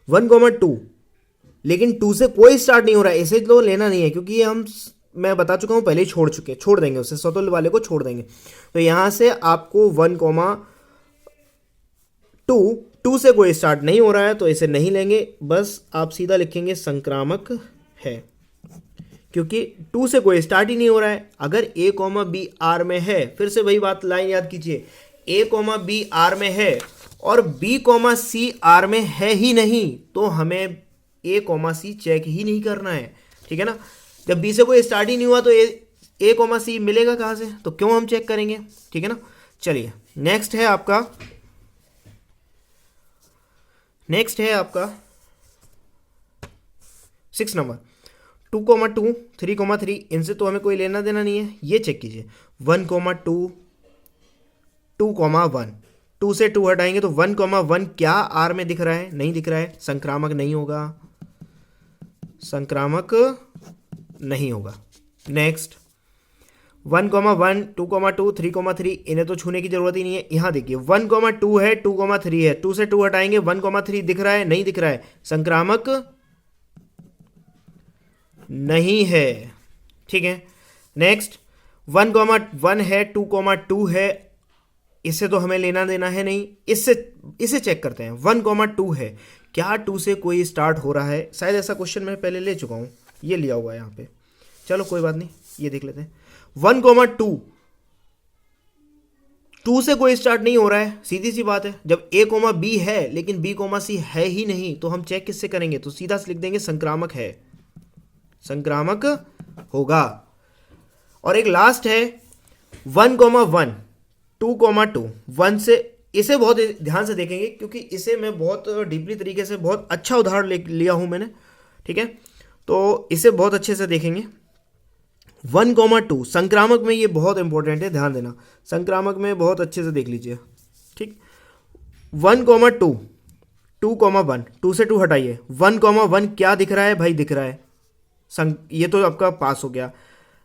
1,2, लेकिन 2 से कोई स्टार्ट नहीं हो रहा है, इसे तो लेना नहीं है क्योंकि ये मैं बता चुका हूं पहले ही, छोड़ देंगे उसे, स्वतुल्य वाले को छोड़ देंगे। तो यहां से आपको 1,2, 2 से कोई स्टार्ट नहीं हो रहा है तो इसे नहीं लेंगे, बस आप सीधा लिखेंगे संक्रामक है, क्योंकि 2 से कोई स्टार्ट ही नहीं हो रहा है। अगर A, B R में है, फिर से वही बात लाइन याद कीजिए, A, B R में है और B, C R में है ही नहीं, तो हमें A, C चेक ही नहीं करना है। ठीक है ना। जब B से कोई स्टार्ट ही नहीं हुआ तो A, C मिलेगा कहां से? तो क्यों हम चेक करेंगे? ठीक है ना। चलिए नेक्स्ट है आपका 6 नंबर 2,2, 3,3, इनसे तो हमें कोई लेना देना नहीं है। ये चेक कीजिए 1,2, 2,1, 2 से 2 हटाएंगे तो 1,1 क्या आर में दिख रहा है? नहीं दिख रहा है, संक्रामक नहीं होगा, संक्रामक नहीं होगा। नेक्स्ट 1,1, 2,2, 3,3, इन्हें तो छूने की जरूरत ही नहीं है। यहां देखिए 1,2 है, 2,3 है, 2 से 2 हटाएंगे, 1,3 दिख रहा है? नहीं दिख रहा है, संक्रामक नहीं है। ठीक है। नेक्स्ट 1,1 है, 2,2 है, इससे तो हमें लेना देना है नहीं, इसे चेक करते हैं। 1,2 है, क्या 2 से कोई स्टार्ट हो रहा है? शायद ऐसा क्वेश्चन मैं पहले ले चुका हूं, ये लिया हुआ है यहाँ पे, चलो कोई बात नहीं, ये देख लेते हैं। 1,2, 2 से कोई स्टार्ट नहीं हो रहा है, सीधी सी बात है। जब A, B है लेकिन B, C है ही नहीं, तो हम चेक किससे करेंगे? तो सीधा से लिख देंगे संक्रामक है, संक्रामक होगा। और एक लास्ट है 1,1, 2,2, 1 से, इसे बहुत ध्यान से देखेंगे क्योंकि इसे मैं बहुत डीपली तरीके से, बहुत अच्छा उदाहरण लिया हूं मैंने। ठीक है, तो इसे बहुत अच्छे से देखेंगे। 1,2 संक्रामक में, ये बहुत इंपॉर्टेंट है, ध्यान देना, संक्रामक में बहुत अच्छे से देख लीजिए। ठीक, 1,2, 2,1, 2 से 2 हटाइए, 1,1 क्या दिख रहा है भाई, दिख रहा है ये तो आपका पास हो गया।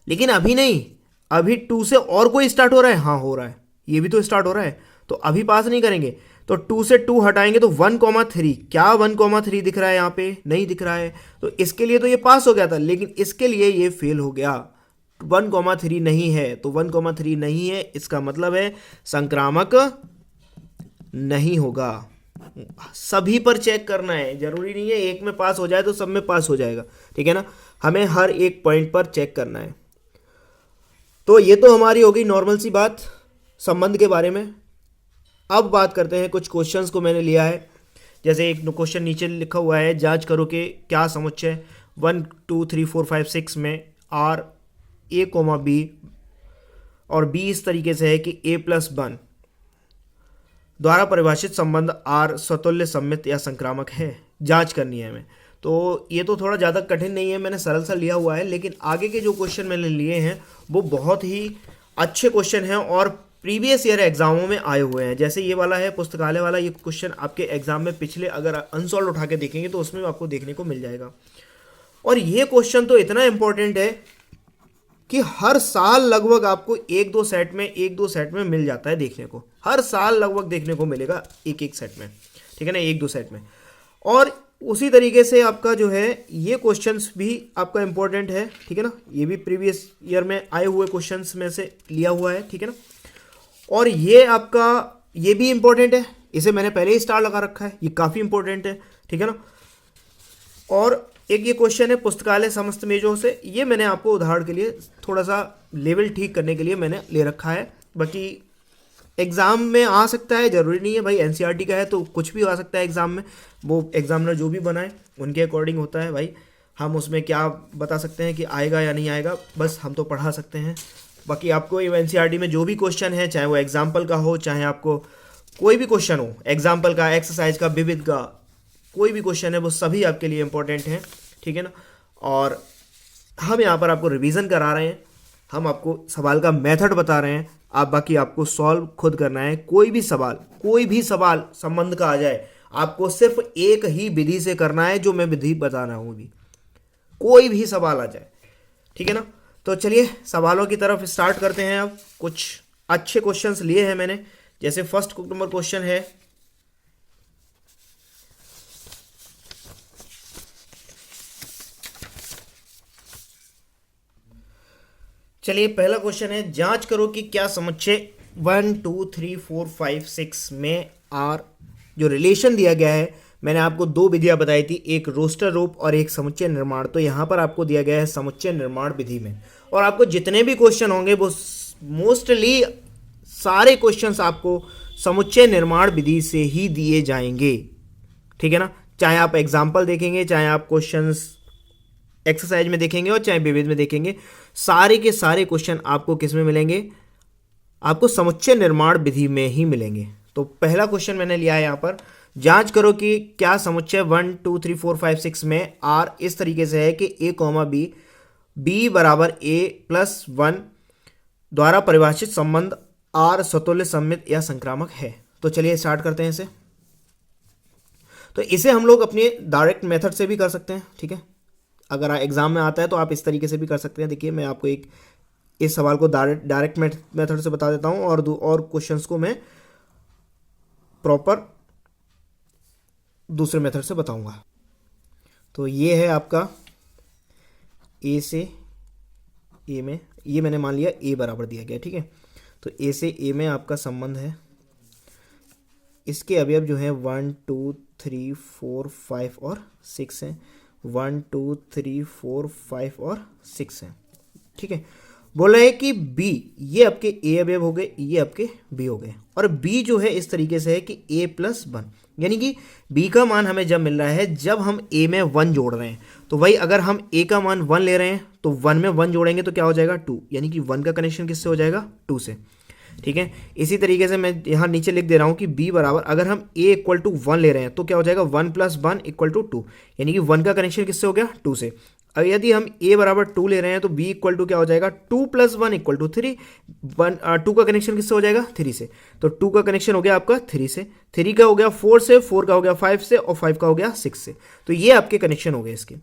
लेकिन अभी नहीं, अभी 2 से और कोई स्टार्ट हो रहा है, हाँ हो रहा है, ये भी तो स्टार्ट हो रहा है, तो अभी पास नहीं करेंगे। तो 2 से 2 हटाएंगे तो 1,3, क्या 1,3 दिख रहा है यहाँ पे, नहीं दिख रहा है, तो इसके लिए तो ये पास हो गया था, लेकिन इसके लिए ये फेल हो गया, 1,3 नहीं है, तो 1,3 नहीं है, इसका मतलब है संक्रामक नहीं होगा। सभी पर चेक करना है, जरूरी नहीं है एक में पास हो जाए तो सब में पास हो जाएगा, ठीक है ना, हमें हर एक पॉइंट पर चेक करना है। तो ये तो हमारी हो गई नॉर्मल सी बात संबंध के बारे में। अब बात करते हैं कुछ क्वेश्चंस को मैंने लिया है, जैसे एक क्वेश्चन नीचे लिखा हुआ है, जांच करो कि क्या समुच्चय 1 2 3 4 5 6 में आर ए कोमा बी और बी इस तरीके से है कि ए प्लस 1 द्वारा परिभाषित संबंध आर स्वतुल्य सममित या संक्रामक है, जांच करनी है हमें। तो ये तो थोड़ा ज़्यादा कठिन नहीं है, मैंने सरल सा लिया हुआ है, लेकिन आगे के जो क्वेश्चन मैंने लिए हैं वो बहुत ही अच्छे क्वेश्चन हैं और प्रीवियस ईयर एग्जामों में आए हुए हैं। जैसे ये वाला है पुस्तकालय वाला, ये क्वेश्चन आपके एग्जाम में पिछले अगर अनसॉल्व उठा के देखेंगे तो उसमें आपको देखने को मिल जाएगा। और ये क्वेश्चन तो इतना इंपॉर्टेंट है कि हर साल लगभग आपको एक दो सेट में मिल जाता है देखने को, हर साल लगभग देखने को मिलेगा एक एक सेट में, ठीक है ना, एक दो सेट में। और उसी तरीके से आपका जो है ये क्वेश्चंस भी आपका इंपॉर्टेंट है, ठीक है ना, ये भी प्रीवियस ईयर में आए हुए क्वेश्चंस में से लिया हुआ है, ठीक है ना। और ये आपका ये भी इंपॉर्टेंट है, इसे मैंने पहले ही स्टार लगा रखा है, ये काफ़ी इंपॉर्टेंट है, ठीक है ना। और एक ये क्वेश्चन है पुस्तकालय समस्त मेजों से, ये मैंने आपको उदाहरण के लिए थोड़ा सा लेवल ठीक करने के लिए मैंने ले रखा है। बाकी एग्ज़ाम में आ सकता है, ज़रूरी नहीं है भाई, एनसीईआरटी का है तो कुछ भी आ सकता है एग्ज़ाम में, वो एग्जामिनर जो भी बनाए उनके अकॉर्डिंग होता है भाई, हम उसमें क्या बता सकते हैं कि आएगा या नहीं आएगा, बस हम तो पढ़ा सकते हैं। बाकी आपको एनसीईआरटी में जो भी क्वेश्चन है, चाहे वो एग्जाम्पल का हो, चाहे आपको कोई भी क्वेश्चन हो, एग्जाम्पल का, एक्सरसाइज का, विविध का, कोई भी क्वेश्चन है वो सभी आपके लिए इंपॉर्टेंट हैं, ठीक है ना। और हम यहाँ पर आपको रिवीजन करा रहे हैं, हम आपको सवाल का मेथड बता रहे हैं, आप बाकी आपको सॉल्व खुद करना है। कोई भी सवाल संबंध का आ जाए, आपको सिर्फ एक ही विधि से करना है, जो मैं विधि बता रहा हूँ अभी, कोई भी सवाल आ जाए, ठीक है ना। तो चलिए सवालों की तरफ स्टार्ट करते हैं। अब कुछ अच्छे क्वेश्चंस लिए हैं मैंने, जैसे फर्स्ट नंबर क्वेश्चन है, चलिए पहला क्वेश्चन है, जांच करो कि क्या समुच्चय 1 2 3 4 5 6 में आर जो रिलेशन दिया गया है, मैंने आपको दो विधियां बताई थी, एक रोस्टर रूप और एक समुच्चय निर्माण। तो यहाँ पर आपको दिया गया है समुच्चय निर्माण विधि में, और आपको जितने भी क्वेश्चन होंगे वो मोस्टली सारे क्वेश्चंस आपको समुच्चय निर्माण विधि से ही दिए जाएंगे, ठीक है ना। चाहे आप एग्जाम्पल देखेंगे, चाहे आप क्वेश्चंस एक्सरसाइज में देखेंगे और चाहे विविध में देखेंगे, सारे के सारे क्वेश्चन आपको किस में मिलेंगे, आपको समुच्चय निर्माण विधि में ही मिलेंगे। तो पहला क्वेश्चन मैंने लिया है यहाँ पर, जांच करो कि क्या समुच्चय 1 2 3 4 5 6 में आर इस तरीके से है कि ए कॉमा बी, बी बराबर ए प्लस 1 द्वारा परिभाषित संबंध आर स्वतुल्य सममित या संक्रामक है। तो चलिए स्टार्ट करते हैं इसे। तो इसे हम लोग अपने डायरेक्ट मेथड से भी कर सकते हैं, ठीक है, अगर एग्जाम में आता है तो आप इस तरीके से भी कर सकते हैं। देखिए मैं आपको इस सवाल को डायरेक्ट मेथड से बता देता हूं, और क्वेश्चंस को मैं प्रॉपर दूसरे मेथड से बताऊंगा। तो ये है आपका ए से ए में, ये मैंने मान लिया ए बराबर दिया गया, ठीक है। तो ए से ए में आपका संबंध है, इसके अवयव जो है 1 2 3 4 5 और 6 हैं, 1 2 3 4 5 और 6 हैं, ठीक है। बोल रहे हैं कि बी, ये आपके ए अवयव हो गए, ये आपके बी हो गए, और बी जो है इस तरीके से है कि ए प्लस 1, यानी कि बी का मान हमें जब मिल रहा है जब हम ए में 1 जोड़ रहे हैं। तो वही अगर हम ए का मान 1 ले रहे हैं तो 1 में 1 जोड़ेंगे तो क्या हो जाएगा 2, यानी कि 1 का कनेक्शन किससे हो जाएगा 2 से, ठीक है। इसी तरीके से मैं यहाँ नीचे लिख दे रहा हूँ कि b बराबर, अगर हम a इक्वल टू 1 ले रहे हैं तो क्या हो जाएगा 1 प्लस 1 इक्वल टू 2, यानी कि 1 का कनेक्शन किससे हो गया 2 से। अब यदि हम a बराबर 2 ले रहे हैं तो b इक्वल टू क्या हो जाएगा, 2 + 1 इक्वल टू 3। 2 का कनेक्शन किससे हो जाएगा, 3 से। तो 2 का कनेक्शन हो गया आपका 3 से, 3 का हो गया 4 से, 4 का हो गया 5 से, और 5 का हो गया 6 से। तो ये आपके कनेक्शन हो गए इसके।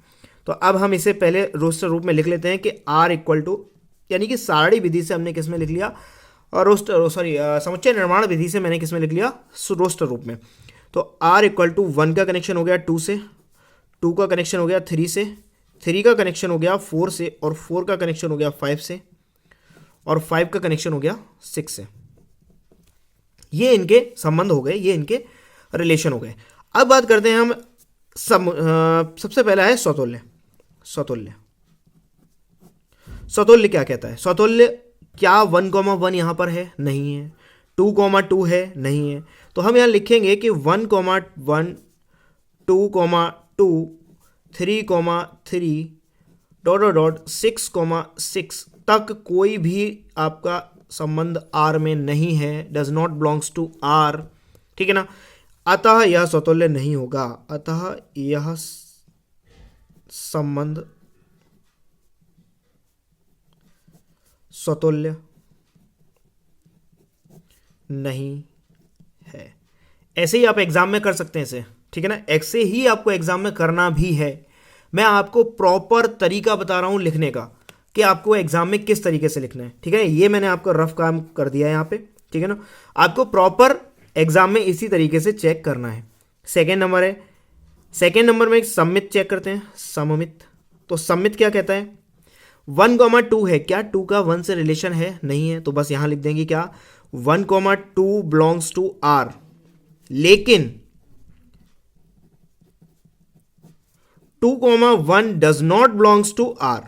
तो अब हम इसे पहले रोस्टर रूप में लिख लेते हैं कि r इक्वल टू, यानी कि सारणी विधि से हमने किस में लिख लिया, और समुच्चय निर्माण विधि से मैंने किस में लिख लिया, रोस्टर रूप में। तो r इक्वल टू 1 का कनेक्शन हो गया 2 से, 2 का कनेक्शन हो गया 3 से, 3 का कनेक्शन हो गया 4 से, और 4 का कनेक्शन हो गया 5 से, और 5 का कनेक्शन हो गया 6 से। ये इनके संबंध हो गए, ये इनके रिलेशन हो गए। अब बात करते हैं हम सबसे पहला है स्वतुल्य। स्वतुल्य स्वतुल्य क्या कहता है, स्वतुल्य क्या 1,1 यहां पर है, नहीं है। 2,2 है, नहीं है। तो हम यहां लिखेंगे कि 1,1 2,2 3,3 ... 6,6 तक कोई भी आपका संबंध R में नहीं है, does not belongs to R, ठीक है ना। अतः यह स्वतुल्य नहीं होगा, अतः यह संबंध स्वतुल्य नहीं है। ऐसे ही आप एग्जाम में कर सकते हैं इसे, ठीक है ना। ऐसे ही आपको एग्जाम में करना भी है। मैं आपको प्रॉपर तरीका बता रहा हूं लिखने का कि आपको एग्जाम में किस तरीके से लिखना है, ठीक है। ये मैंने आपको रफ काम कर दिया है यहाँ पे, ठीक है ना। आपको प्रॉपर एग्जाम में इसी तरीके से चेक करना है। सेकेंड नंबर है, सेकेंड नंबर में एक सममित चेक करते हैं, सममित। तो सममित क्या कहता है, 1,2 है, क्या 2 का 1 से रिलेशन है, नहीं है। तो बस यहां लिख देंगे क्या, 1,2 बिलोंग्स टू R, लेकिन 2,1 does not belongs to R।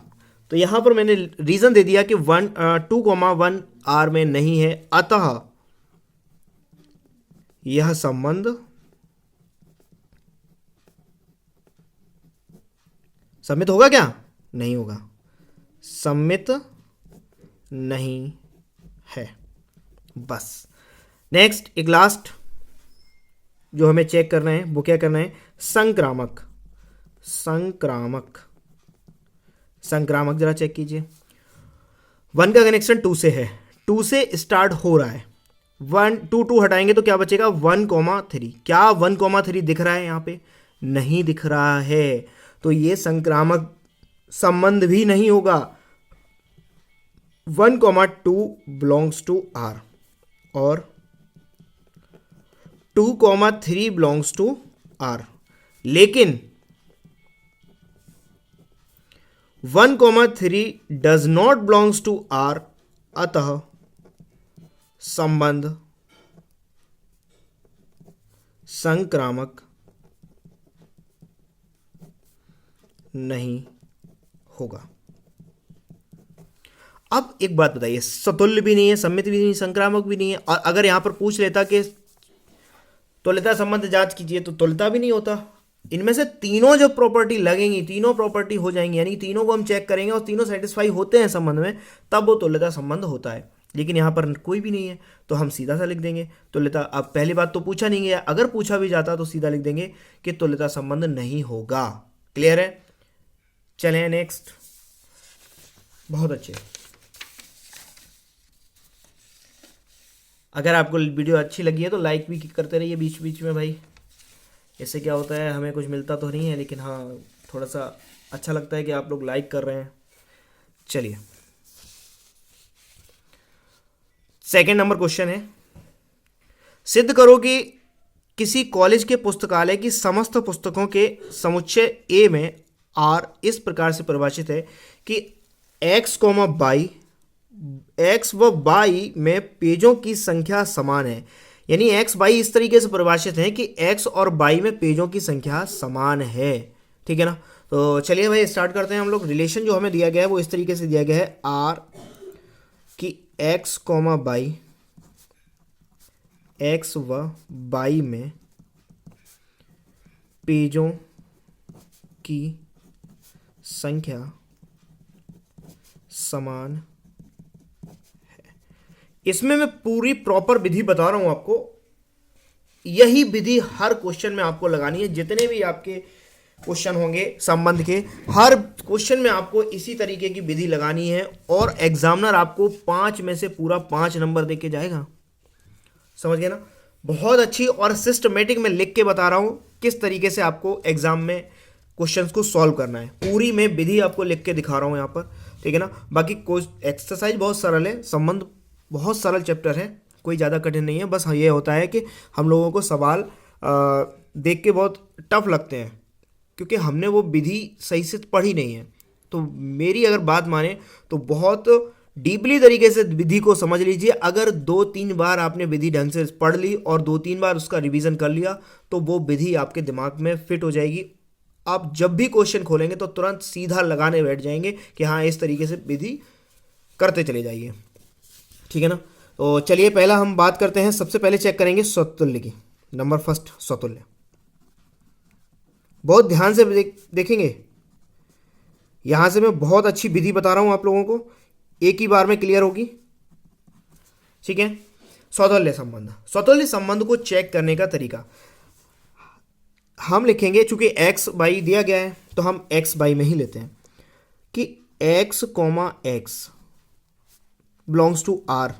तो यहां पर मैंने रीजन दे दिया कि 2,1 R में नहीं है, अतः यह संबंध सम्मित होगा क्या, नहीं होगा, सम्मित नहीं है। बस नेक्स्ट एक लास्ट जो हमें चेक करना है वो क्या करना है, संक्रामक। संक्रामक संक्रामक जरा चेक कीजिए। 1 का कनेक्शन 2 से है, 2 से स्टार्ट हो रहा है। 2 हटाएंगे तो क्या बचेगा, 1,3। क्या 1,3 दिख रहा है यहाँ पे, नहीं दिख रहा है। तो ये संक्रामक संबंध भी नहीं होगा। 1,2 बिलोंग्स टू R और 2,3 बिलोंग्स टू R, लेकिन 1,3 does not belongs to R, अतः संबंध संक्रामक नहीं होगा। अब एक बात बताइए, सतुल्य भी नहीं है, सम्मित भी नहीं, संक्रामक भी नहीं है, और अगर यहां पर पूछ लेता कि तुल्यता संबंध जांच कीजिए तो तुल्यता भी नहीं होता। इनमें से तीनों जो प्रॉपर्टी लगेंगी, तीनों प्रॉपर्टी हो जाएंगी, यानी तीनों को हम चेक करेंगे और तीनों सेटिस्फाई होते हैं संबंध में, तब वो तुल्यता संबंध होता है। लेकिन यहां पर कोई भी नहीं है तो हम सीधा सा लिख देंगे तुल्यता। अब पहली बात तो पूछा नहीं गया, अगर पूछा भी जाता तो सीधा लिख देंगे कि तुल्यता संबंध नहीं होगा। क्लियर है, चलें नेक्स्ट। बहुत अच्छे। अगर आपको वीडियो अच्छी लगी है तो लाइक भी करते रहिए बीच बीच में भाई। इससे क्या होता है, हमें कुछ मिलता तो नहीं है, लेकिन हाँ थोड़ा सा अच्छा लगता है कि आप लोग लाइक कर रहे हैं। चलिए सेकंड नंबर क्वेश्चन है, सिद्ध करो कि किसी कॉलेज के पुस्तकालय की समस्त पुस्तकों के समुच्चय ए में R इस प्रकार से परिभाषित है कि x, x व y में पेजों की संख्या समान है। यानी x, y इस तरीके से परिभाषित है कि x और y में पेजों की संख्या समान है, ठीक है ना। तो चलिए भाई स्टार्ट करते हैं हम लोग। रिलेशन जो हमें दिया गया है वो इस तरीके से दिया गया है, R कि x, y, x व y में पेजों की संख्या समान है। इसमें मैं पूरी प्रॉपर विधि बता रहा हूं आपको। यही विधि हर क्वेश्चन में आपको लगानी है। जितने भी आपके क्वेश्चन होंगे संबंध के। हर क्वेश्चन में आपको इसी तरीके की विधि लगानी है और एग्जामिनर आपको 5 में से पूरा 5 नंबर दे के जाएगा। समझ गए ना? बहुत अच्छी और सिस्टमेटिक में लिख के बता रहा हूं किस तरीके से आपको एग्जाम में क्वेश्चंस को सॉल्व करना है। पूरी मैं विधि आपको लिख के दिखा रहा हूं यहाँ पर, ठीक है ना। बाकी एक्सरसाइज बहुत सरल है, संबंध बहुत सरल चैप्टर है, कोई ज़्यादा कठिन नहीं है। बस ये होता है कि हम लोगों को सवाल देख के बहुत टफ लगते हैं क्योंकि हमने वो विधि सही से पढ़ी नहीं है। तो मेरी अगर बात माने तो बहुत डीपली तरीके से विधि को समझ लीजिए। अगर 2-3 बार आपने विधि ढंग से पढ़ ली और 2-3 बार उसका रिवीजन कर लिया तो वो विधि आपके दिमाग में फिट हो जाएगी। आप जब भी क्वेश्चन खोलेंगे तो तुरंत सीधा लगाने बैठ जाएंगे कि हाँ इस तरीके से विधि करते चले जाइए, ठीक है ना। तो चलिए पहला हम बात करते हैं, सबसे पहले चेक करेंगे स्वतुल्य की। नंबर फर्स्ट स्वतुल्य, बहुत ध्यान से देखेंगे। यहां से मैं बहुत अच्छी विधि बता रहा हूं आप लोगों को, एक ही बार में क्लियर होगी, ठीक है। स्वतुल्य संबंध, स्वतुल्य संबंध को चेक करने का तरीका हम लिखेंगे, चूंकि x बाई दिया गया है तो हम x बाई में ही लेते हैं कि x, x belongs to r।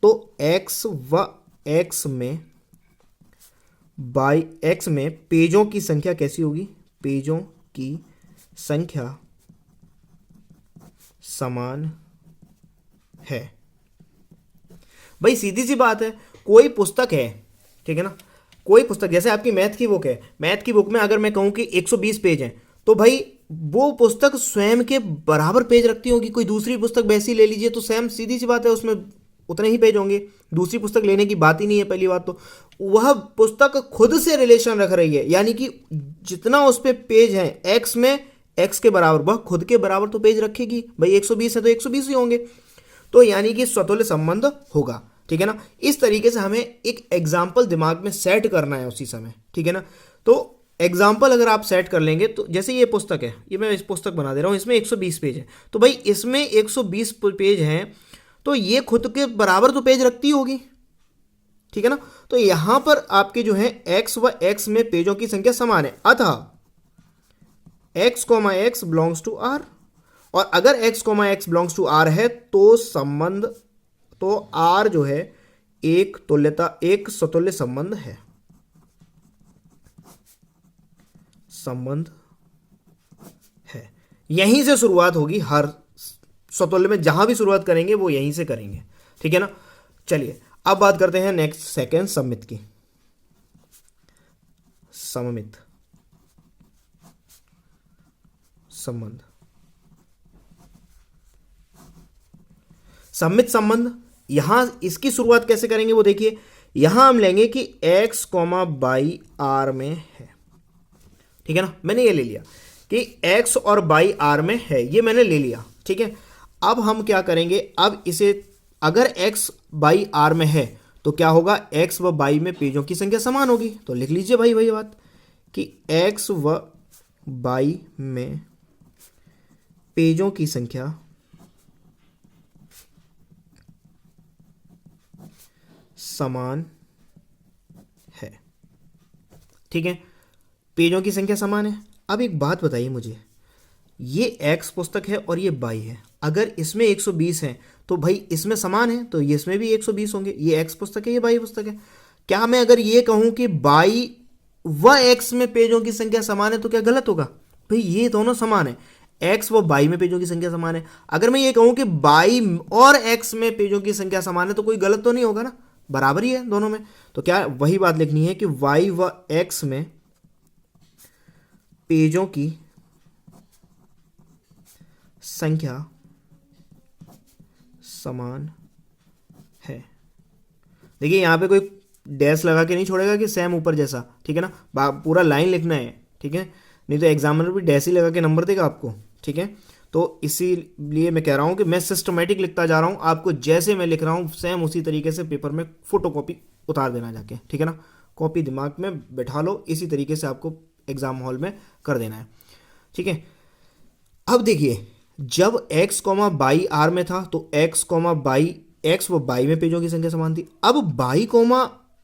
तो x व x में बाई x में पेजों की संख्या कैसी होगी? पेजों की संख्या समान है। भाई सीधी सी बात है, कोई पुस्तक है, ठीक है ना, कोई पुस्तक जैसे आपकी मैथ की बुक है, मैथ की बुक में अगर मैं कहूं कि 120 पेज हैं तो भाई वो पुस्तक स्वयं के बराबर पेज रखती होगी। कोई दूसरी पुस्तक वैसी ले लीजिए तो सेम, सीधी सी बात है, उसमें उतने ही पेज होंगे। दूसरी पुस्तक लेने की बात ही नहीं है। पहली बात तो वह पुस्तक खुद से रिलेशन रख रही है, यानी कि जितना उस पे पेज है एक्स में एक्स के बराबर, वह खुद के बराबर तो पेज रखेगी। भाई 120 है तो 120 ही होंगे, तो यानी कि स्वतुल्य संबंध होगा, ठीक है ना। इस तरीके से हमें एक एग्जाम्पल दिमाग में सेट करना है उसी समय, ठीक है ना। तो एग्जाम्पल अगर आप सेट कर लेंगे तो जैसे ये पुस्तक है, ये मैं इस पुस्तक बना दे रहा हूँ, इसमें 120 पेज है, तो भाई इसमें 120 पेज हैं तो ये खुद के बराबर तो पेज रखती होगी, ठीक है ना। तो यहां पर आपके जो है x व x में पेजों की संख्या समान है, अतः x, x belongs to r। और अगर x, x belongs to r है तो संबंध, तो r जो है एक स्वतुल्य संबंध है, संबंध है। यहीं से शुरुआत होगी, हर स्वतुल्य में जहां भी शुरुआत करेंगे वो यहीं से करेंगे, ठीक है ना। चलिए अब बात करते हैं नेक्स्ट सेकंड सममित की। सममित संबंध, सममित संबंध, यहां इसकी शुरुआत कैसे करेंगे वो देखिए। यहां हम लेंगे कि x, बाई r में है, ठीक है ना। मैंने ये ले लिया कि x और बाई r में है, ये मैंने ले लिया, ठीक है। अब हम क्या करेंगे, अब इसे अगर x बाई r में है तो क्या होगा, x व बाई में पेजों की संख्या समान होगी। तो लिख लीजिए भाई वही बात कि x व बाई में पेजों की संख्या समान है, ठीक है। पेजों की संख्या समान है। अब एक बात बताइए मुझे, ये x पुस्तक है और ये बाई है, अगर इसमें 120 है तो भाई इसमें समान है तो ये इसमें भी 120 होंगे। ये x पुस्तक है, ये बाई पुस्तक है। क्या मैं अगर ये कहूं कि बाई व x में पेजों की संख्या समान है तो क्या गलत होगा? भाई ये दोनों समान है, x व बाई में पेजों की संख्या समान है। अगर मैं ये कहूं कि बाई और x में पेजों की संख्या समान है तो कोई गलत तो नहीं होगा ना, बराबर ही है दोनों में। तो क्या वही बात लिखनी है कि y व x में पेजों की संख्या समान है। देखिए यहां पे कोई डैश लगा के नहीं छोड़ेगा कि सेम ऊपर जैसा, ठीक है ना, पूरा लाइन लिखना है, ठीक है, नहीं तो एग्जामिनर भी डैश ही लगा के नंबर देगा आपको, ठीक है। तो इसीलिए मैं कह रहा हूं कि मैं सिस्टमेटिक लिखता जा रहा हूं, आपको जैसे मैं लिख रहा हूं सेम उसी तरीके से पेपर में फोटोकॉपी उतार देना जाके, ठीक है ना। कॉपी दिमाग में बैठा लो, इसी तरीके से आपको एग्जाम हॉल में कर देना है, ठीक है। अब देखिए जब x, बाई r में था तो x, बाई x व बाई में पेजों की संख्या समान थी। अब बाई,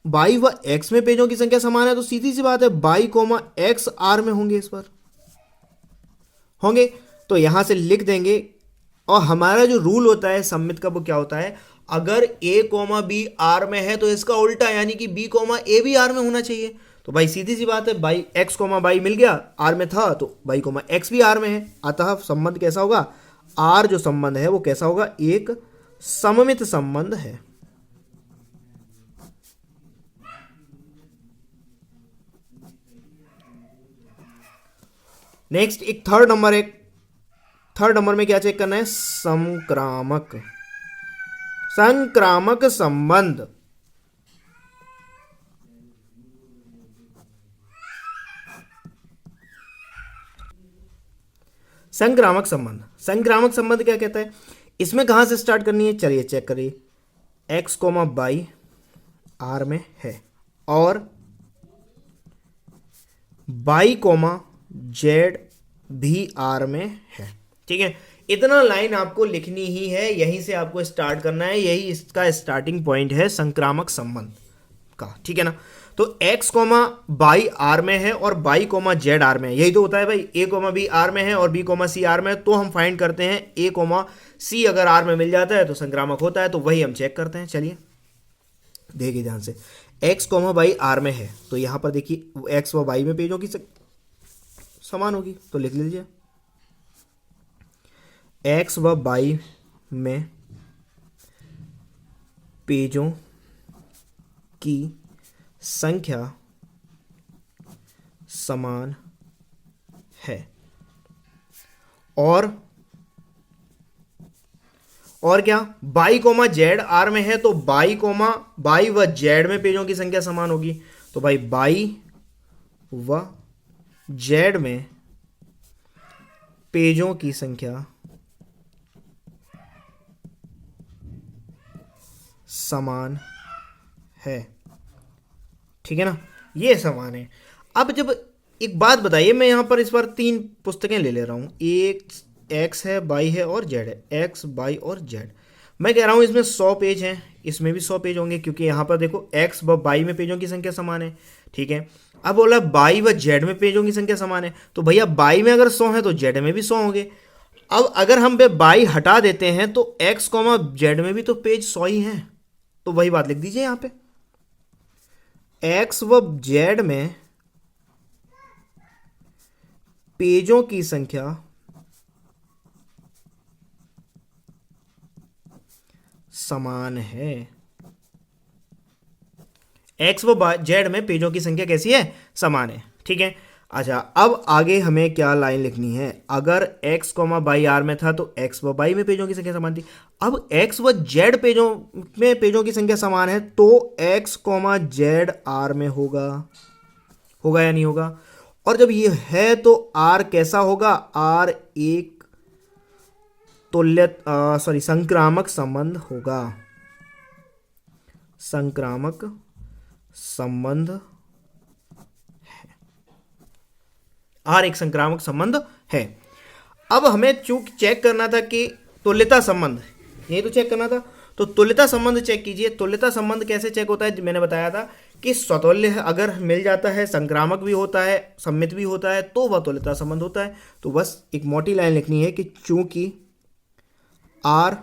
बाई व एक्स में पेजों की संख्या समान है तो सीधी सी बात है बाई कोमा एक्स आर में होंगे, इस पर होंगे। तो यहां से लिख देंगे। और हमारा जो रूल होता है सममित का वो क्या होता है, अगर ए कोमा बी आर में है तो इसका उल्टा यानी कि बी कोमा ए भी आर में होना चाहिए। तो भाई सीधी सी बात है, बाई एक्स कोमा बाई मिल गया, आर में था तो बाई कोमा एक्स भी आर में है। अतः संबंध कैसा होगा, आर जो संबंध है वो कैसा होगा, एक सममित संबंध है। नेक्स्ट एक थर्ड नंबर में क्या चेक करना है, संक्रामक संबंध। संक्रामक संबंध क्या कहता है, इसमें कहां से स्टार्ट करनी है, चलिए चेक करिए। एक्स कोमा बाई आर में है और बाई कोमा जेड भी आर में है, ठीक है। इतना लाइन आपको लिखनी ही है, यहीं से आपको स्टार्ट करना है, यही इसका स्टार्टिंग पॉइंट है संक्रामक संबंध का, ठीक है ना। तो x कोमा बाई आर में है और बाई कोमा जेड आर में है, यही तो होता है भाई। a कोमा बी आर में है और b कोमा सी आर में है, तो हम फाइंड करते हैं a कोमा सी अगर आर में मिल जाता है तो संक्रामक होता है, तो वही हम चेक करते हैं। चलिए देखिए ध्यान से, x कोमा बाई आर में है तो यहां पर देखिए x व बाई में पेजों की समान होगी, तो लिख लीजिए एक्स व बाई में पेजों की संख्या समान है। और क्या, बाई कोमा जेड आर में है तो बाई व जेड में पेजों की संख्या समान होगी। तो भाई बाई व जेड में पेजों की संख्या समान है, ठीक है ना, ये समान है। अब जब एक बात बताइए, मैं यहां पर इस बार 3 पुस्तकें ले रहा हूं, एक एक्स है, बाई है और जेड है, एक्स बाई और जेड। मैं कह रहा हूं इसमें 100 पेज हैं, इसमें भी 100 पेज होंगे, क्योंकि यहां पर देखो एक्स व बाई में पेजों की संख्या समान है, ठीक है। अब बोला बाई व जेड में पेजों की संख्या समान है, तो भैया बाई में अगर 100 है तो जेड में भी 100 होंगे। अब अगर हम बाई हटा देते हैं तो एक्स कोमा जेड में भी तो पेज 100 ही हैं, तो वही बात लिख दीजिए यहां पे, एक्स व जेड में पेजों की संख्या समान है। एक्स व जेड में पेजों की संख्या कैसी है, समान है, ठीक है। अच्छा, अब आगे हमें क्या लाइन लिखनी है, अगर x कोमा बाई आर में था तो x व बाई में पेजों की संख्या समान थी। अब x व z पेजों की संख्या समान है तो x कोमा जेड आर में होगा या नहीं होगा। और जब ये है तो r कैसा होगा, r एक संक्रामक संबंध होगा, संक्रामक संबंध आर एक संक्रामक संबंध है। अब हमें चूंकि चेक करना था कि तुल्यता संबंध, यही तो चेक करना था, तो तुल्यता संबंध चेक कीजिए। तुल्यता संबंध कैसे चेक होता है, मैंने बताया था कि स्वतुल्य अगर मिल जाता है, संक्रामक भी होता है, सम्मित भी होता है, तो वह तुल्यता संबंध होता है। तो बस एक मोटी लाइन लिखनी है कि चूंकि आर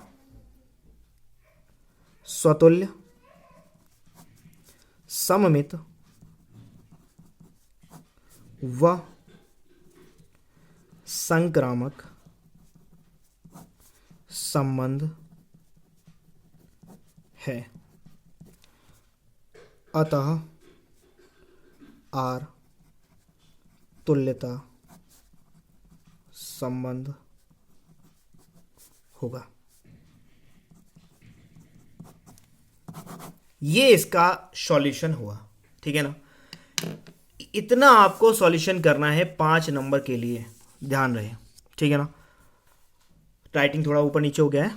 स्वतुल्य सममित व संक्रामक संबंध है, अतः आर तुल्यता संबंध होगा। ये इसका सॉल्यूशन हुआ, ठीक है ना। इतना आपको सॉल्यूशन करना है 5 नंबर के लिए, ध्यान रहे, ठीक है ना। राइटिंग थोड़ा ऊपर नीचे हो गया है,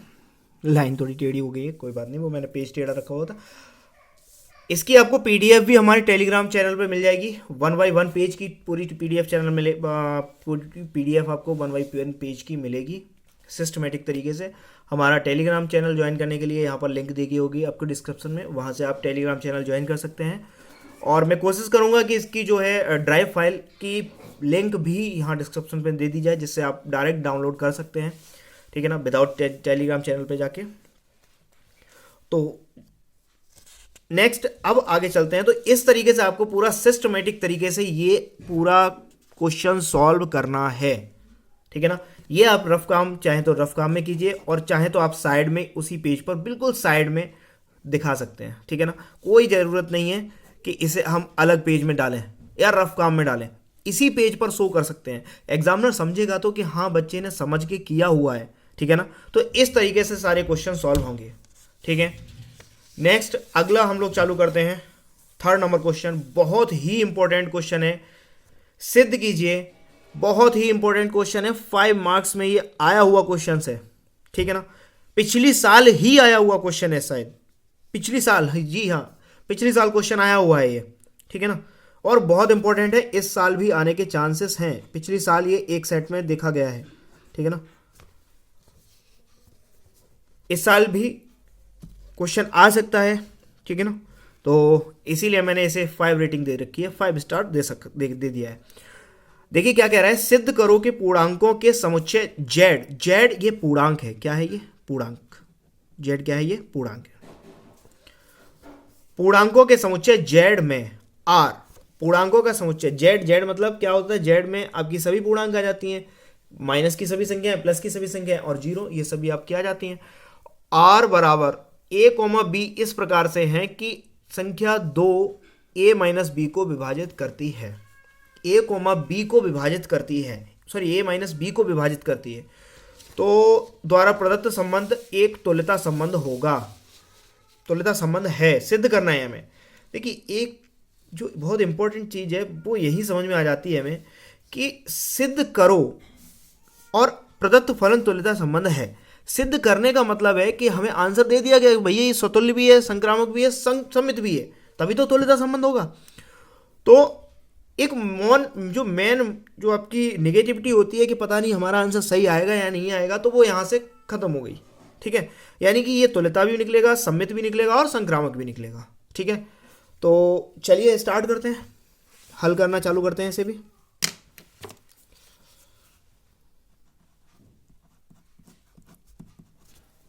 लाइन थोड़ी टेढ़ी हो गई है, कोई बात नहीं, वो मैंने पेज टेढ़ा रखा हुआ था। इसकी आपको पीडीएफ भी हमारे टेलीग्राम चैनल पे मिल जाएगी, 1 बाई 1 पेज की पूरी पीडीएफ चैनल मिले, पूरी पीडीएफ आपको 1 बाई 1 पेज की मिलेगी, सिस्टमेटिक तरीके से। हमारा टेलीग्राम चैनल ज्वाइन करने के लिए यहाँ पर लिंक दी गई होगी आपको डिस्क्रिप्शन में, वहाँ से आप टेलीग्राम चैनल ज्वाइन कर सकते हैं। और मैं कोशिश करूँगा कि इसकी जो है ड्राइव फाइल की लिंक भी यहाँ डिस्क्रिप्शन में दे दी जाए, जिससे आप डायरेक्ट डाउनलोड कर सकते हैं, ठीक है ना, विदाउट टेलीग्राम चैनल पे जाके। तो नेक्स्ट अब आगे चलते हैं। तो इस तरीके से आपको पूरा सिस्टमेटिक तरीके से ये पूरा क्वेश्चन सॉल्व करना है, ठीक है ना। ये आप रफ काम चाहे तो रफ काम में कीजिए, और चाहे तो आप साइड में उसी पेज पर बिल्कुल साइड में दिखा सकते हैं, ठीक है ना। कोई ज़रूरत नहीं है कि इसे हम अलग पेज में डालें या रफ काम में डालें, इसी पेज पर शो कर सकते हैं। एग्जामिनर समझेगा तो कि हाँ बच्चे ने समझ के किया हुआ है, ठीक है ना। तो इस तरीके से सारे क्वेश्चन सॉल्व होंगे, ठीक है। नेक्स्ट अगला हम लोग चालू करते हैं। 3rd नंबर क्वेश्चन बहुत ही इंपॉर्टेंट क्वेश्चन है, सिद्ध कीजिए। बहुत ही इंपॉर्टेंट क्वेश्चन है, 5 मार्क्स में ये आया हुआ क्वेश्चन है, ठीक है ना। पिछली साल ही आया हुआ क्वेश्चन है, शायद पिछली साल, जी हाँ पिछली साल क्वेश्चन आया हुआ है ये, ठीक है ना। और बहुत इंपॉर्टेंट है, इस साल भी आने के चांसेस हैं। पिछली साल ये एक सेट में देखा गया है, ठीक है ना। इस साल भी क्वेश्चन आ सकता है, ठीक है ना। तो इसीलिए मैंने इसे 5 रेटिंग दे रखी है, 5 स्टार दे दिया है। देखिए क्या कह रहा है, सिद्ध करो कि पूर्णांकों के समुच्चय जेड ये पूर्णांक है। क्या है ये? पूर्णांक। जेड क्या है? ये पूर्णांक है। पूर्णांकों के समुच्चय जेड में आर, पूर्णांकों का समुच्चय जेड मतलब क्या होता है, जेड में आपकी सभी पूर्णांक आ जाती हैं, माइनस की सभी संख्याएं, प्लस की सभी संख्याएं और जीरो, ये सभी आपकी आ जाती हैं। आर बराबर ए कॉमा बी इस प्रकार से है कि संख्या 2 ए माइनस बी को विभाजित करती है, ए कॉमा बी को विभाजित करती है, सॉरी ए माइनस बी को विभाजित करती है। तो द्वारा प्रदत्त संबंध एक तुल्यता संबंध होगा, तुल्यता संबंध है, सिद्ध करना है हमें। देखिए एक जो बहुत इंपॉर्टेंट चीज़ है वो यही समझ में आ जाती है हमें कि सिद्ध करो और प्रदत्त फलन तुल्यता संबंध है। सिद्ध करने का मतलब है कि हमें आंसर दे दिया गया कि भैया ये स्वतुल्य भी है, संक्रामक भी है, सममित भी है, तभी तो तुल्यता संबंध होगा। तो एक मेन जो आपकी नेगेटिविटी होती है कि पता नहीं हमारा आंसर सही आएगा या नहीं आएगा, तो वो यहाँ से खत्म हो गई, ठीक है। यानी कि ये तुल्यता भी निकलेगा, सम्मित भी निकलेगा और संक्रामक भी निकलेगा, ठीक है। तो चलिए स्टार्ट करते हैं, हल करना चालू करते हैं इसे भी।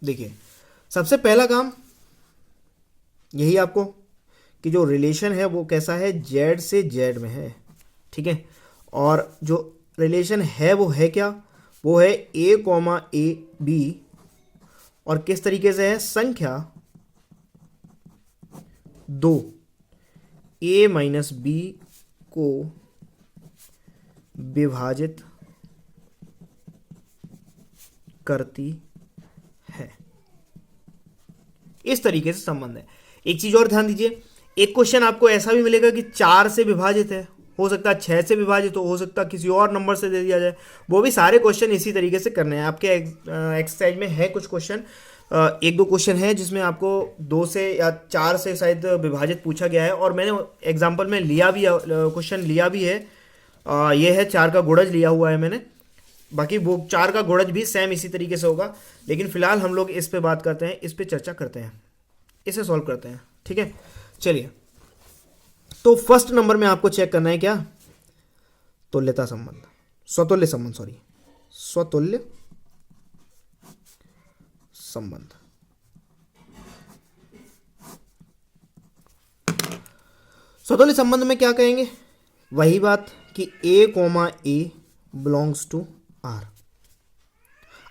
देखिए सबसे पहला काम यही आपको कि जो रिलेशन है वो कैसा है, जेड से जेड में है, ठीक है। और जो रिलेशन है वो है क्या, वो है ए कॉमा ए बी, और किस तरीके से है, संख्या 2 ए माइनस बी को विभाजित करती है, इस तरीके से संबंध है। एक चीज और ध्यान दीजिए, एक क्वेश्चन आपको ऐसा भी मिलेगा कि 4 से विभाजित है, हो सकता है 6 से विभाजित हो सकता है किसी और नंबर से दे दिया जाए। वो भी सारे क्वेश्चन इसी तरीके से करने हैं। आपके एक्सरसाइज में है कुछ क्वेश्चन, 1-2 क्वेश्चन है जिसमें आपको 2 से या 4 से शायद विभाजित पूछा गया है, और मैंने एग्जाम्पल में लिया भी क्वेश्चन लिया भी है। ये है 4 का गुणज लिया हुआ है मैंने, बाकी वो 4 का गुणज भी सेम इसी तरीके से होगा। लेकिन फिलहाल हम लोग इस पे बात करते हैं, इस पे चर्चा करते हैं, इसे सॉल्व करते हैं, ठीक है। चलिए तो फर्स्ट नंबर में आपको चेक करना है क्या, तुल्यता संबंध, स्वतुल्य संबंध, सॉरी स्वतुल्य संबंध। स्वतुल्य संबंध में क्या कहेंगे, वही बात कि A comma A belongs to R.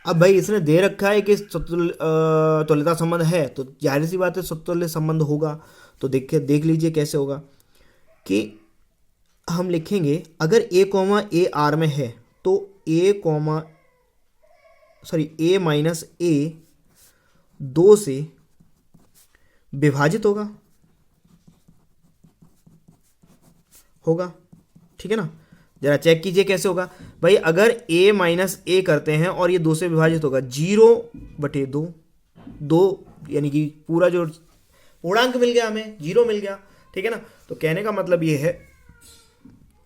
अब भाई इसने दे रखा है कि तुल्यता संबंध है, तो जाहिर सी बात है स्वतुल्य संबंध होगा। तो देख लीजिए कैसे होगा कि हम लिखेंगे, अगर ए कॉमा ए आर में है तो ए माइनस ए 2 से विभाजित होगा, ठीक है ना। जरा चेक कीजिए कैसे होगा भाई, अगर a माइनस ए करते हैं और ये 2 से विभाजित होगा, 0/2 यानी कि पूरा जो पूर्णांक मिल गया हमें 0 मिल गया, ठीक है ना। तो कहने का मतलब ये है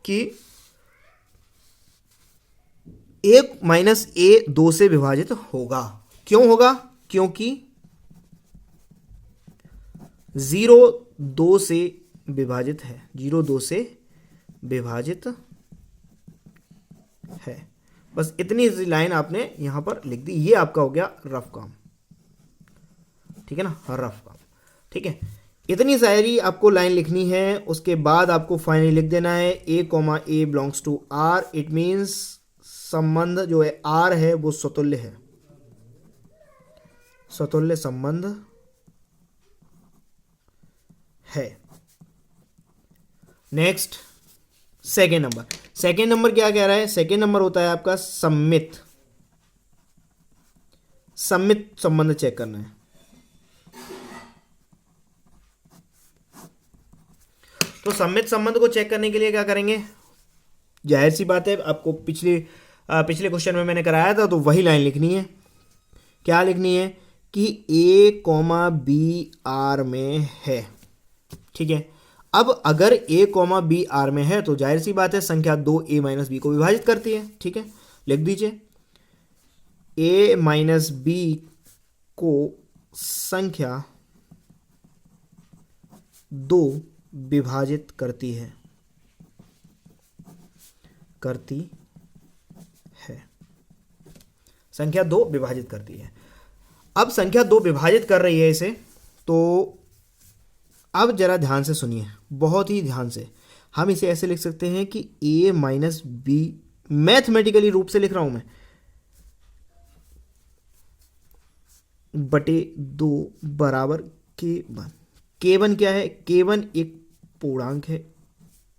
कि एक माइनस ए 2 से विभाजित होगा। क्यों होगा? क्योंकि 0 2 से विभाजित है, 0 2 से विभाजित है। बस इतनी लाइन आपने यहां पर लिख दी। ये आपका हो गया रफ काम, ठीक है ना, रफ काम, ठीक है। इतनी सारी आपको लाइन लिखनी है। उसके बाद आपको फाइनली लिख देना है A comma A belongs to R. It means संबंध जो है आर है वो स्वतुल्य है, स्वतुल्य संबंध है। Next second number. Second number क्या कह रहा है? सेकेंड नंबर होता है आपका सम्मित। सम्मित संबंध चेक करना है। तो सम्मित संबंध को चेक करने के लिए क्या करेंगे? जाहिर सी बात है, आपको पिछले क्वेश्चन में मैंने कराया था, तो वही लाइन लिखनी है। क्या लिखनी है? कि ए कॉमा बी आर में है, ठीक है। अब अगर ए कॉमा बी आर में है तो जाहिर सी बात है संख्या 2 ए माइनस बी को विभाजित करती है, ठीक है। लिख दीजिए ए माइनस बी को संख्या 2 विभाजित करती है, संख्या 2 विभाजित करती है। अब संख्या 2 विभाजित कर रही है इसे, तो अब जरा ध्यान से सुनिए, बहुत ही ध्यान से। हम इसे ऐसे लिख सकते हैं कि a माइनस बी, मैथमेटिकली रूप से लिख रहा हूं मैं, बटे 2 बराबर k1। k1 क्या है? k1 एक पूर्णांक है,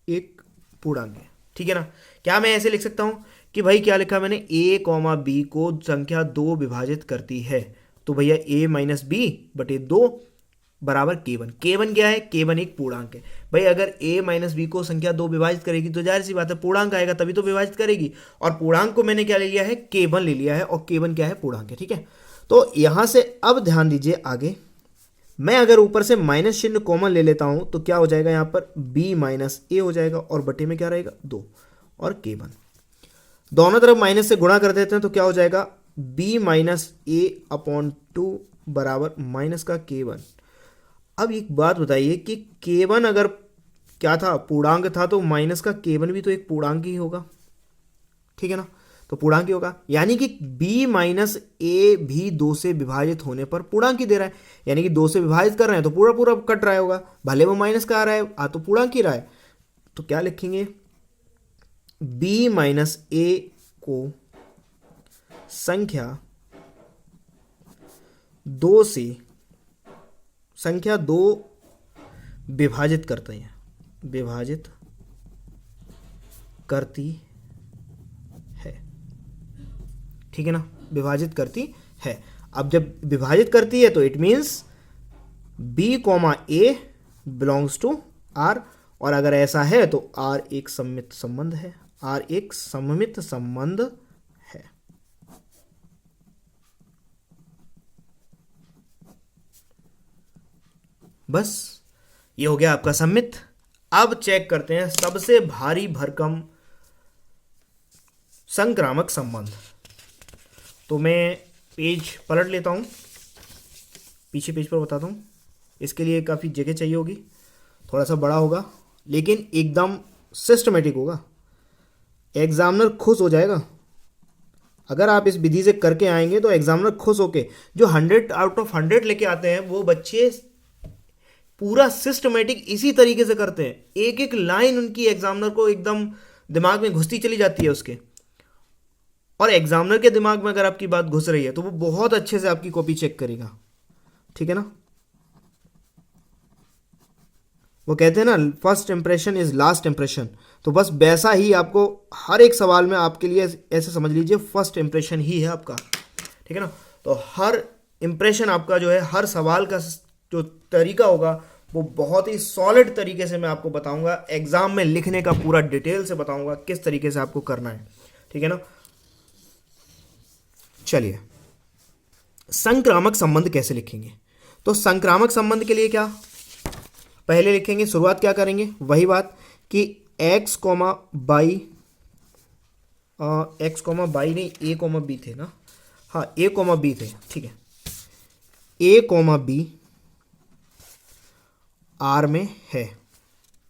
एक पूर्णांक है, ठीक है ना। क्या मैं ऐसे लिख सकता हूं कि भाई क्या लिखा मैंने? a कॉमा बी को संख्या 2 विभाजित करती है, तो भैया a माइनस बी बटे 2 बराबर k1। k1 क्या है? k1 एक पूर्णांक है। भाई अगर a माइनस बी को संख्या 2 विभाजित करेगी तो जाहिर सी बात है पूर्णांक आएगा, तभी तो विभाजित करेगी। और पूर्णांक को मैंने क्या ले लिया है? k1 ले लिया है, और k1 क्या है? पूर्णांक है, ठीक है। तो यहां से अब ध्यान दीजिए आगे, मैं अगर ऊपर से माइनस चिन्ह कॉमन ले लेता हूं तो क्या हो जाएगा? यहां पर b माइनस ए हो जाएगा, और बटे में क्या रहेगा? 2 और k1। दोनों तरफ माइनस से गुणा कर देते हैं तो क्या हो जाएगा? b माइनस ए अपॉन 2 बराबर माइनस का k1। अब एक बात बताइए कि k1 अगर क्या था? पूर्णांक था, तो माइनस का k1 भी तो एक पूर्णांक ही होगा, ठीक है ना। तो पूर्णांक ही होगा, यानी कि b माइनस ए भी 2 से विभाजित होने पर पूर्णांक ही दे रहा है। यानी कि 2 से विभाजित कर रहे हैं तो पूरा पूरा कट रहा होगा, भले वो माइनस का आ रहा है, आ तो पूर्णांक ही रहा है। तो क्या लिखेंगे? b माइनस ए को संख्या 2 से संख्या 2 विभाजित करते हैं, विभाजित करती है, ठीक है ना, विभाजित करती है। अब जब विभाजित करती है तो it means b comma A belongs to R, और अगर ऐसा है तो r एक सममित संबंध है, r एक सममित संबंध है। बस ये हो गया आपका सममित। अब चेक करते हैं सबसे भारी भरकम संक्रामक संबंध। तो मैं पेज पलट लेता हूं, पीछे पेज पर बताता हूं। इसके लिए काफ़ी जगह चाहिए होगी, थोड़ा सा बड़ा होगा, लेकिन एकदम सिस्टमेटिक होगा। एग्जामिनर खुश हो जाएगा अगर आप इस विधि से करके आएंगे, तो एग्जामिनर खुश होके जो 100 आउट ऑफ 100 लेके आते हैं वो बच्चे पूरा सिस्टमेटिक इसी तरीके से करते हैं। एक एक लाइन उनकी एग्जामिनर को एकदम दिमाग में घुसती चली जाती है उसके, और एग्जामिनर के दिमाग में अगर आपकी बात घुस रही है तो वो बहुत अच्छे से आपकी कॉपी चेक करेगा, ठीक है ना। वो कहते हैं ना, first impression is last impression. तो बस वैसा ही आपको हर एक सवाल में आपके लिए ऐसे समझ लीजिए फर्स्ट इंप्रेशन ही है आपका, ठीक है ना। तो हर इंप्रेशन आपका जो है, हर सवाल का जो तरीका होगा वो बहुत ही सॉलिड तरीके से मैं आपको बताऊंगा। एग्जाम में लिखने का पूरा डिटेल से बताऊंगा किस तरीके से आपको करना है, ठीक है ना। चलिए, संक्रामक संबंध कैसे लिखेंगे? तो संक्रामक संबंध के लिए क्या पहले लिखेंगे, शुरुआत क्या करेंगे? वही बात कि x, y x comma by नहीं, ए कॉमा बी थे ना, हाँ ए कॉमा बी थे, ठीक है। ए कॉमा बी आर में है,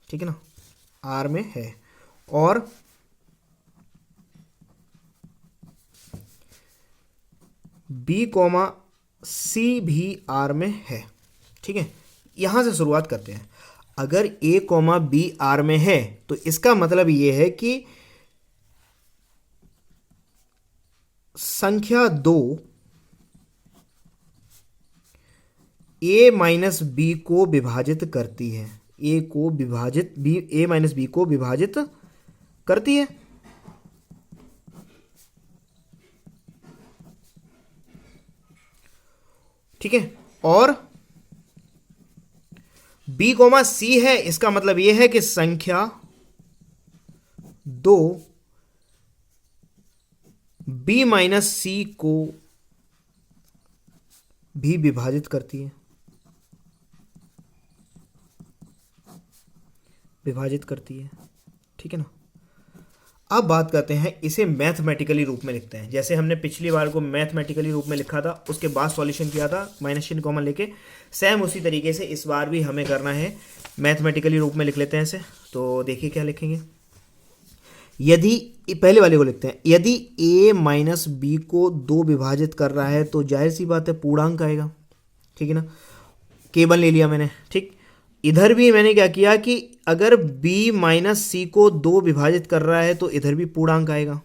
ठीक है ना, आर में है, और बी कॉमा सी भी आर में है, ठीक है। यहां से शुरुआत करते हैं। अगर ए कॉमा बी आर में है तो इसका मतलब ये है कि संख्या 2 ए माइनस बी को विभाजित करती है, ए को विभाजित बी, ए माइनस बी को विभाजित करती है, ठीक है। और बी कॉमा सी है, इसका मतलब यह है कि संख्या 2 बी माइनस सी को भी विभाजित करती है, विभाजित करती है, ठीक है ना। अब बात करते हैं, इसे मैथमेटिकली रूप में लिखते हैं। जैसे हमने पिछली बार को मैथमेटिकली रूप में लिखा था, उसके बाद सॉल्यूशन किया था माइनस चिन्ह कॉमन लेके, सेम उसी तरीके से इस बार भी हमें करना है, मैथमेटिकली रूप में लिख लेते हैं इसे। तो देखिए क्या लिखेंगे। यदि, पहले वाले को लिखते हैं, यदि a माइनस बी को 2 विभाजित कर रहा है तो जाहिर सी बात है पूर्णांक आएगा, ठीक है ना। केवल ले लिया मैंने, ठीक। इधर भी मैंने क्या किया कि अगर b माइनस सी को 2 विभाजित कर रहा है तो इधर भी पूर्णांक आएगा।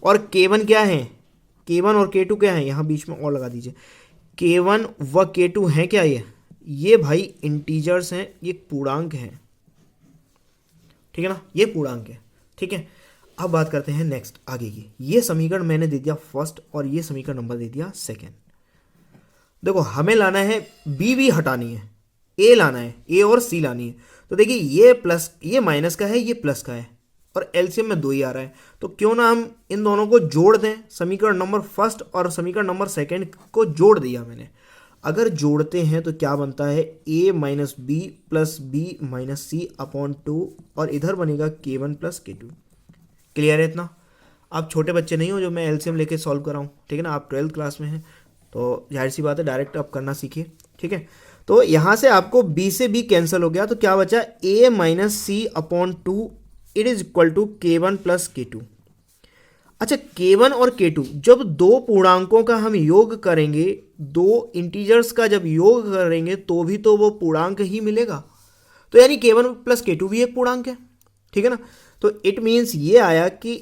और k1 क्या है, k1 और k2 क्या है, यहाँ बीच में और लगा दीजिए। k1 व k2 हैं क्या, ये भाई इंटीजर्स हैं, ये पूर्णांक हैं, ठीक है ना, ये पूर्णांक है, ठीक है। अब बात करते हैं नेक्स्ट आगे की। ये समीकरण मैंने दे दिया फर्स्ट और ये समीकरण नंबर दे दिया सेकेंड। देखो हमें लाना है, बी भी हटानी है, ए लाना है, ए और सी लानी है। तो देखिए ये प्लस, ये माइनस का है, ये प्लस का है, और एलसीएम में 2 ही आ रहा है, तो क्यों ना हम इन दोनों को जोड़ दें। समीकरण नंबर फर्स्ट और समीकरण नंबर सेकेंड को जोड़ दिया मैंने। अगर जोड़ते हैं तो क्या बनता है, a minus B plus B minus C upon 2, और इधर बनेगा k1 प्लस k2। क्लियर है इतना। आप छोटे बच्चे नहीं हो जो मैं एलसीएम लेके सॉल्व कर रहा हूँ, ठीक है ना, आप 12th क्लास में हैं, तो जाहिर सी बात है डायरेक्ट आप करना सीखिए, ठीक है। तो यहाँ से आपको b से b कैंसिल हो गया, तो क्या बचा, a minus C upon 2 it is equal to k1 plus k2। अच्छा, k1 और k2 जब दो पूर्णांकों का हम योग करेंगे, दो इंटीजर्स का जब योग करेंगे तो भी तो वो पूर्णांक ही मिलेगा, तो यानी k1 प्लस k2 भी एक पूर्णांक है, ठीक है ना। तो इट मीन्स ये आया कि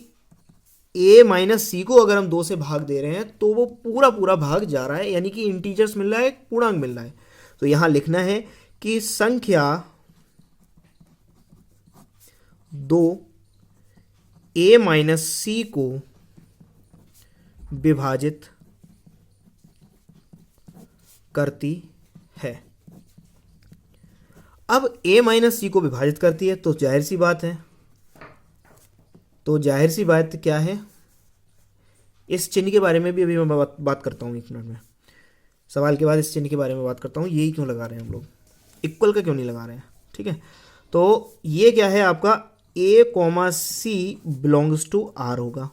a माइनस सी को अगर हम 2 से भाग दे रहे हैं तो वो पूरा पूरा भाग जा रहा है, यानी कि इंटीजर्स मिल रहा है, एक पूर्णांक मिल रहा है। तो यहां लिखना है कि संख्या 2 a माइनस सी को विभाजित करती है। अब a माइनस सी को विभाजित करती है तो जाहिर सी बात है, तो जाहिर सी बात क्या है, इस चिन्ह के बारे में भी अभी मैं बात करता हूँ, 1 मिनट में सवाल के बाद इस चिन्ह के बारे में बात करता हूँ। यही क्यों लगा रहे हैं हम लोग, इक्वल का क्यों नहीं लगा रहे हैं, ठीक है। तो ये क्या है आपका, a comma C belongs to R होगा,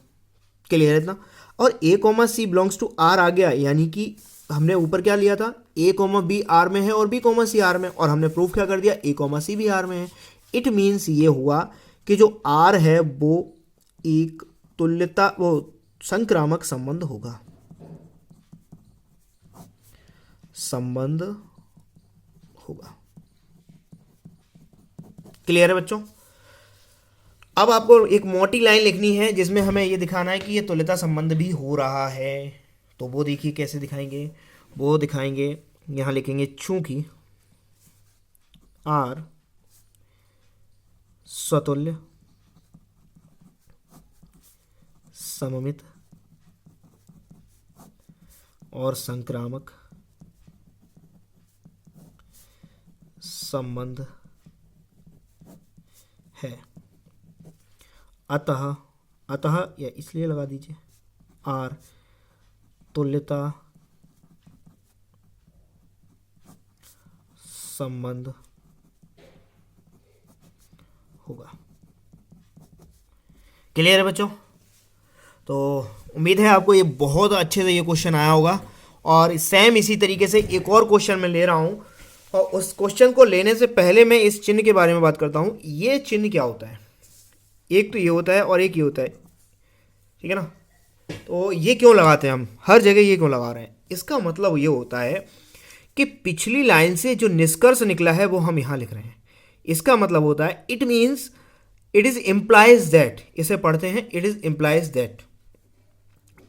क्लियर है इतना। और a comma C belongs to R आ गया, यानी कि हमने ऊपर क्या लिया था, a कॉमा बी आर में है और b कॉमा सी आर में, और हमने प्रूफ क्या कर दिया, a कॉमा सी भी आर में है। इट मीन्स ये हुआ कि जो r है वो एक तुल्यता, वो संक्रामक संबंध होगा, संबंध होगा। क्लियर है बच्चों। अब आपको एक मोटी लाइन लिखनी है जिसमें हमें ये दिखाना है कि ये तुल्यता संबंध भी हो रहा है। तो वो देखिए कैसे दिखाएंगे, वो दिखाएंगे, यहां लिखेंगे चूंकि आर स्वतुल्य, सममित और संक्रामक संबंध है, अतः, अतः या इसलिए लगा दीजिए, आर तुल्यता संबंध होगा। क्लियर है बच्चों। तो उम्मीद है आपको ये बहुत अच्छे से ये क्वेश्चन आया होगा। और सेम इसी तरीके से एक और क्वेश्चन मैं ले रहा हूँ, और उस क्वेश्चन को लेने से पहले मैं इस चिन्ह के बारे में बात करता हूँ। ये चिन्ह क्या होता है? एक तो ये होता है और एक ये होता है, ठीक है ना। तो ये क्यों लगाते हैं हम हर जगह, ये क्यों लगा रहे हैं? इसका मतलब ये होता है कि पिछली लाइन से जो निष्कर्ष निकला है वो हम यहाँ लिख रहे हैं। इसका मतलब होता है it means it is implies that, इसे पढ़ते हैं इट इज इम्प्लाइज दैट,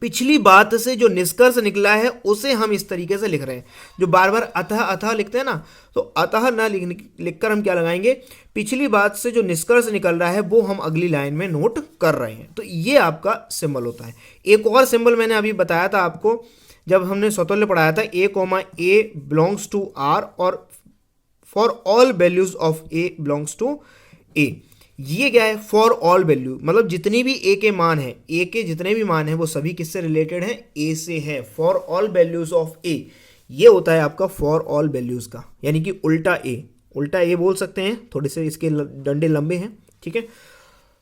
पिछली बात से जो निष्कर्ष निकला है उसे हम इस तरीके से लिख रहे हैं। जो बार बार अतः अतः लिखते हैं ना, तो अतः ना लिखकर हम क्या लगाएंगे, पिछली बात से जो निष्कर्ष निकल रहा है वो हम अगली लाइन में नोट कर रहे हैं। तो ये आपका सिंबल होता है। एक और सिंबल मैंने अभी बताया था आपको जब हमने स्वतुल्य पढ़ाया था, A बिलोंग्स टू R और for all values of A belongs to A। ये क्या है? फॉर ऑल वैल्यू, मतलब जितनी भी A के मान है, A के जितने भी मान हैं वो सभी किससे रिलेटेड हैं? A से है। For all values of A, ये होता है आपका फॉर ऑल वैल्यूज का, यानी कि उल्टा A। उल्टा A बोल सकते हैं, थोड़े से इसके डंडे लंबे हैं, ठीक है।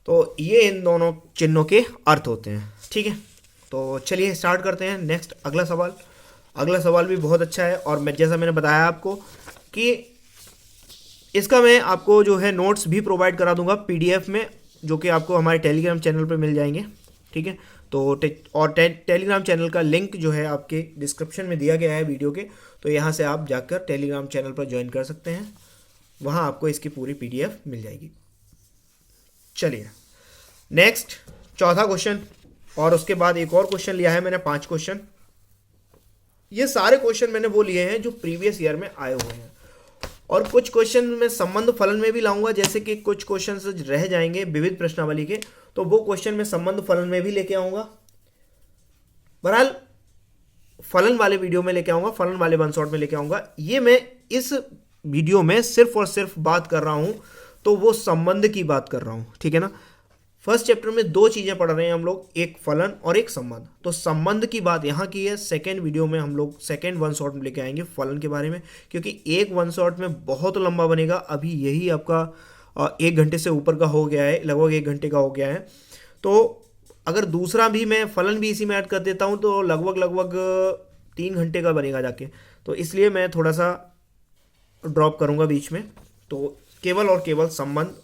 तो ये इन दोनों चिन्हों के अर्थ होते हैं, ठीक है। तो चलिए स्टार्ट करते हैं। नेक्स्ट अगला सवाल। अगला सवाल भी बहुत अच्छा है, और मैं जैसा मैंने बताया आपको कि इसका मैं आपको जो है नोट्स भी प्रोवाइड करा दूंगा PDF में, जो कि आपको हमारे टेलीग्राम चैनल पर मिल जाएंगे, ठीक है। तो टेलीग्राम चैनल का लिंक जो है आपके डिस्क्रिप्शन में दिया गया है वीडियो के, तो यहाँ से आप जाकर टेलीग्राम चैनल पर ज्वाइन कर सकते हैं, वहाँ आपको इसकी पूरी PDF मिल जाएगी। चलिए नेक्स्ट चौथा क्वेश्चन, और उसके बाद एक और क्वेश्चन लिया है मैंने 5 क्वेश्चन। ये सारे क्वेश्चन मैंने वो लिए हैं जो प्रीवियस ईयर में आए हुए हैं, और कुछ क्वेश्चन मैं संबंध फलन में भी लाऊंगा, जैसे कि कुछ क्वेश्चन रह जाएंगे विविध प्रश्नावली के, तो वो क्वेश्चन मैं संबंध फलन में भी लेके आऊंगा। बहरहाल फलन वाले वीडियो में लेके आऊंगा, फलन वाले वन शॉट में लेके आऊंगा। ये मैं इस वीडियो में सिर्फ और सिर्फ बात कर रहा हूं तो वो संबंध की बात कर रहा हूं, ठीक है ना। फर्स्ट चैप्टर में 2 चीज़ें पढ़ रहे हैं हम लोग, एक फलन और एक संबंध। तो संबंध की बात यहाँ की है। सेकेंड वीडियो में हम लोग सेकेंड वन शॉट में लेके आएंगे फलन के बारे में, क्योंकि एक वन शॉट में बहुत लंबा बनेगा। अभी यही आपका 1 घंटे से ऊपर का हो गया है, लगभग 1 घंटे का हो गया है। तो अगर दूसरा भी मैं फलन भी इसी में ऐड कर देता हूँ तो लगभग 3 घंटे का बनेगा जाके। तो इसलिए मैं थोड़ा सा ड्रॉप करूँगा बीच में। तो केवल और केवल संबंध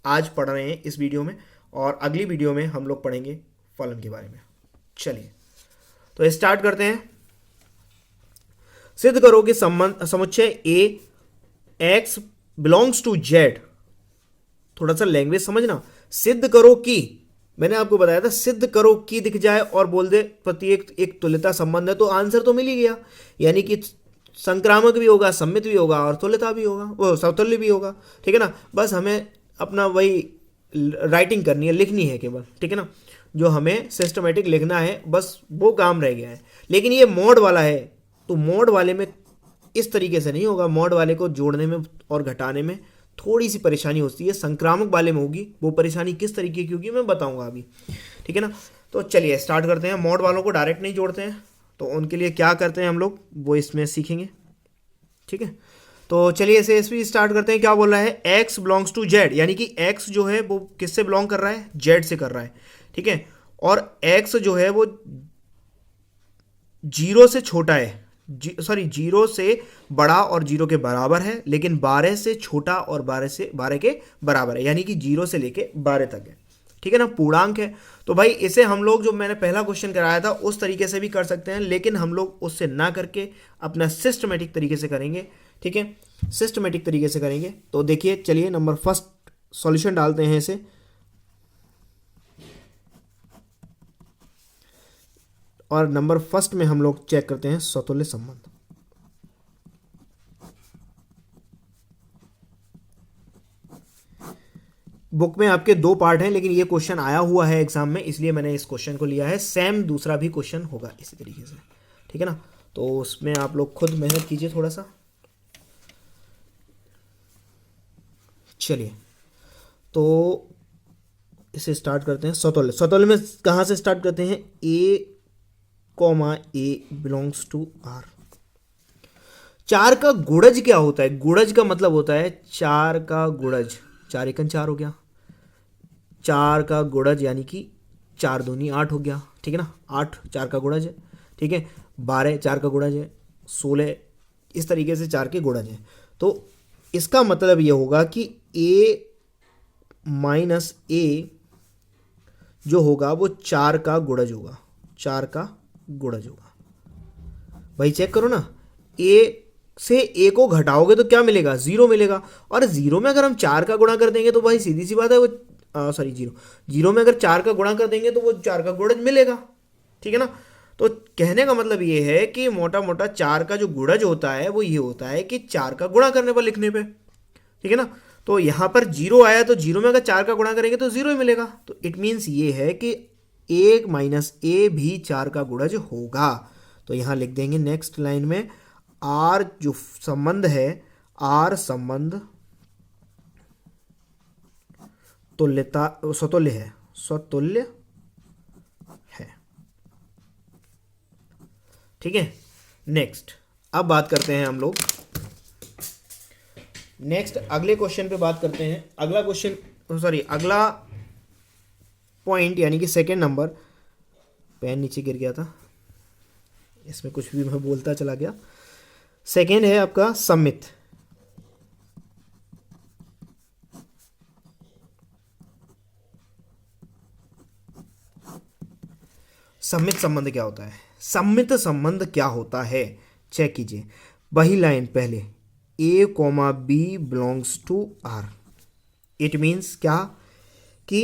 आज पढ़ रहे हैं इस वीडियो में, और अगली वीडियो में हम लोग पढ़ेंगे फलन के बारे में। चलिए तो स्टार्ट करते हैं। सिद्ध करो कि संबंध समुच्चय Ax बिलोंग्स टू Z। थोड़ा सा लैंग्वेज समझना। सिद्ध करो कि, मैंने आपको बताया था सिद्ध करो कि दिख जाए और बोल दे प्रत्येक एक तुल्यता संबंध है, तो आंसर तो मिल ही गया। यानी कि संक्रामक भी होगा, सम्मित भी होगा, और तुल्यता भी होगा, वो समतुल्य भी होगा, ठीक है ना। बस हमें अपना वही राइटिंग करनी है, लिखनी है केवल, ठीक है ना। जो हमें सिस्टमेटिक लिखना है, बस वो काम रह गया है। लेकिन ये मोड वाला है, तो मोड वाले में इस तरीके से नहीं होगा। मोड वाले को जोड़ने में और घटाने में थोड़ी सी परेशानी होती है, संक्रामक वाले में होगी। वो परेशानी किस तरीके की होगी मैं बताऊंगा अभी, ठीक है ना। तो चलिए स्टार्ट करते हैं। मोड वालों को डायरेक्ट नहीं जोड़ते हैं, तो उनके लिए क्या करते हैं हम लोग वो इसमें सीखेंगे, ठीक है। तो चलिए इसे भी स्टार्ट करते हैं। क्या बोल रहा है? X बिलोंग्स टू Z, यानी कि X जो है वो किससे बिलोंग कर रहा है? Z से कर रहा है, ठीक है। और X जो है वो 0 से छोटा है, 0 से बड़ा और 0 के बराबर है, लेकिन 12 से छोटा और 12 के बराबर है, यानी कि 0 से लेके 12 तक है, ठीक है ना। पूर्णांक है। तो भाई इसे हम लोग जो मैंने पहला क्वेश्चन कराया था उस तरीके से भी कर सकते हैं, लेकिन हम लोग उससे ना करके अपना सिस्टमेटिक तरीके से करेंगे, ठीक है। सिस्टमेटिक तरीके से करेंगे। तो देखिए चलिए नंबर फर्स्ट सॉल्यूशन डालते हैं इसे। और नंबर फर्स्ट में हम लोग चेक करते हैं स्वतुल्य संबंध। बुक में आपके 2 पार्ट हैं, लेकिन ये क्वेश्चन आया हुआ है एग्जाम में, इसलिए मैंने इस क्वेश्चन को लिया है। सेम दूसरा भी क्वेश्चन होगा इसी तरीके से, ठीक है ना। तो उसमें आप लोग खुद मेहनत कीजिए थोड़ा सा। चलिए तो इसे स्टार्ट करते हैं। स्वतुल्य, स्वतुल्य में कहाँ से स्टार्ट करते हैं? A belongs to R। 4 का गुणज क्या होता है? गुणज का मतलब होता है 4 का गुणज, 4 एकन 4 हो गया। 4 का गुणज यानी कि 4 दूनी 8 हो गया, ठीक है ना, 8 4 का गुणज है, ठीक है, 12 4 का गुणज है, 16 इस तरीके से 4 के गुणज है। तो इसका मतलब ये होगा कि a माइनस a जो होगा वो 4 का गुणज होगा, 4 का गुणज होगा। भाई चेक करो ना, a से a को घटाओगे तो क्या मिलेगा, 0 मिलेगा। और 0 में अगर हम 4 का गुणा कर देंगे तो भाई सीधी सी बात है वो सॉरी 0 में अगर 4 का गुणा कर देंगे तो वो 4 का गुणज मिलेगा, ठीक है ना। तो कहने का मतलब ये है कि मोटा मोटा 4 का जो गुणज होता है वो ये होता है कि 4 का गुणा करने पर लिखने पे, ठीक है ना। तो यहाँ पर 0 आया तो 0 में अगर 4 का गुणा करेंगे तो 0 ही मिलेगा। तो इट मीन्स ये है कि 1 माइनस a भी 4 का गुणज होगा। तो यहाँ लिख देंगे नेक्स्ट लाइन में r जो संबंध है, r संबंध तुल्यता स्वतुल्य है, स्वतुल्य है, ठीक है। नेक्स्ट अब बात करते हैं हम लोग, नेक्स्ट अगले क्वेश्चन पे बात करते हैं। अगला क्वेश्चन सॉरी अगला पॉइंट यानी कि सेकेंड नंबर, पेन नीचे गिर गया था, इसमें कुछ भी मैं बोलता चला गया। सेकेंड है आपका सममित। सममित संबंध क्या होता है, सममित संबंध क्या होता है चेक कीजिए। वही लाइन पहले a comma B belongs to r, it means क्या कि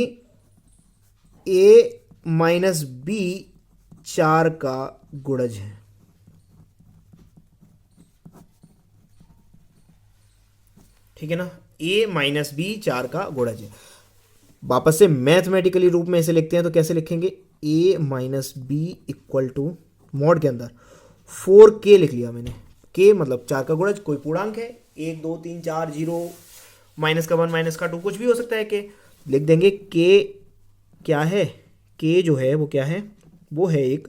a माइनस बी 4 का गुणज है, ठीक है ना, a माइनस बी 4 का गुणज है। वापस से मैथमेटिकली रूप में इसे लिखते हैं तो कैसे लिखेंगे, a minus B equal to mod के अंदर 4k लिख लिया मैंने, k मतलब 4 का गुणज, कोई पूर्णांक है 1 2 3 4 0 माइनस का 1 माइनस का 2 कुछ भी हो सकता है, k लिख देंगे। k क्या है, k जो है वो क्या है, वो है एक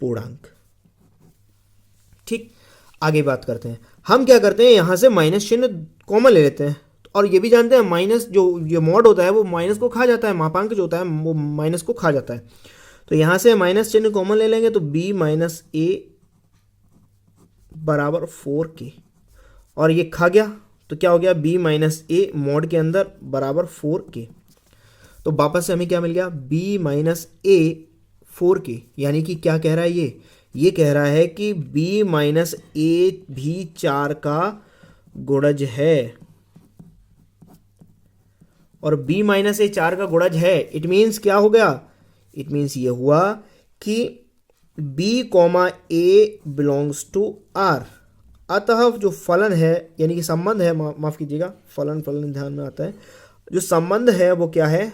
पूर्णांक, ठीक। आगे बात करते हैं, हम क्या करते हैं यहां से माइनस चिन्ह कॉमन ले लेते हैं, और ये भी जानते हैं माइनस जो ये मॉड होता है वो माइनस को खा जाता है, मापांक जो होता है वो माइनस को खा जाता है। तो यहां से माइनस चिन्ह कॉमन ले लेंगे तो b माइनस a बराबर 4k, और ये खा गया तो क्या हो गया, b माइनस a मॉड के अंदर बराबर 4k। तो वापस से हमें क्या मिल गया, b माइनस a 4k, यानी कि क्या कह रहा है ये कह रहा है कि b माइनस a भी 4 का गुणज है, और b माइनस a 4 का गुणज है। इट मीन्स क्या हो गया, इट मीन्स ये हुआ कि b comma a belongs to r। अतः जो फलन है यानी कि संबंध है, माफ कीजिएगा, फलन ध्यान में आता है, जो संबंध है वो क्या है,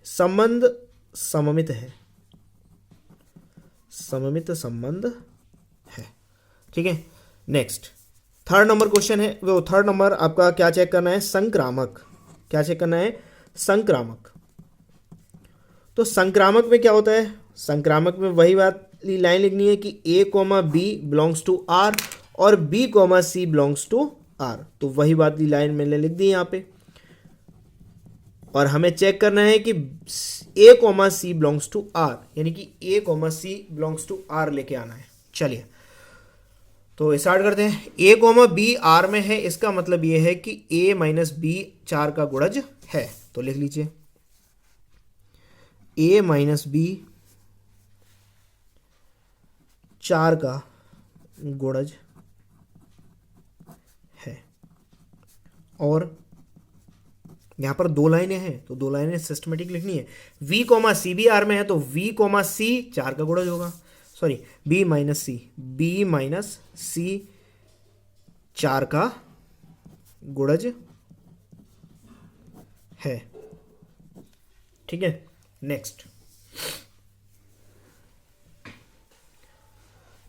संबंध सममित है, सममित संबंध है, ठीक है। नेक्स्ट थर्ड नंबर क्वेश्चन है, वो थर्ड नंबर आपका क्या चेक करना है, संक्रामक। क्या चेक करना है, संक्रामक। तो संक्रामक में क्या होता है, संक्रामक में वही बात लाइन लिखनी है कि a comma B belongs to r और b comma C belongs to r। तो वही बात लाइन मैंने लिख दी यहाँ पे, और हमें चेक करना है कि a comma C belongs to r, यानी कि a comma C belongs to r लेके आना है। चलिए तो स्टार्ट करते हैं। a कॉमा बी r में है, इसका मतलब ये है कि a माइनस बी 4 का गुणज है। तो लिख लीजिए a माइनस बी 4 का गुणज है, और यहां पर 2 लाइनें हैं तो 2 लाइनें सिस्टमेटिक लिखनी है। v कॉमा सी भी आर में है तो v कॉमा सी 4 का गुणज होगा, सॉरी b माइनस सी 4 का गुणज है, ठीक है।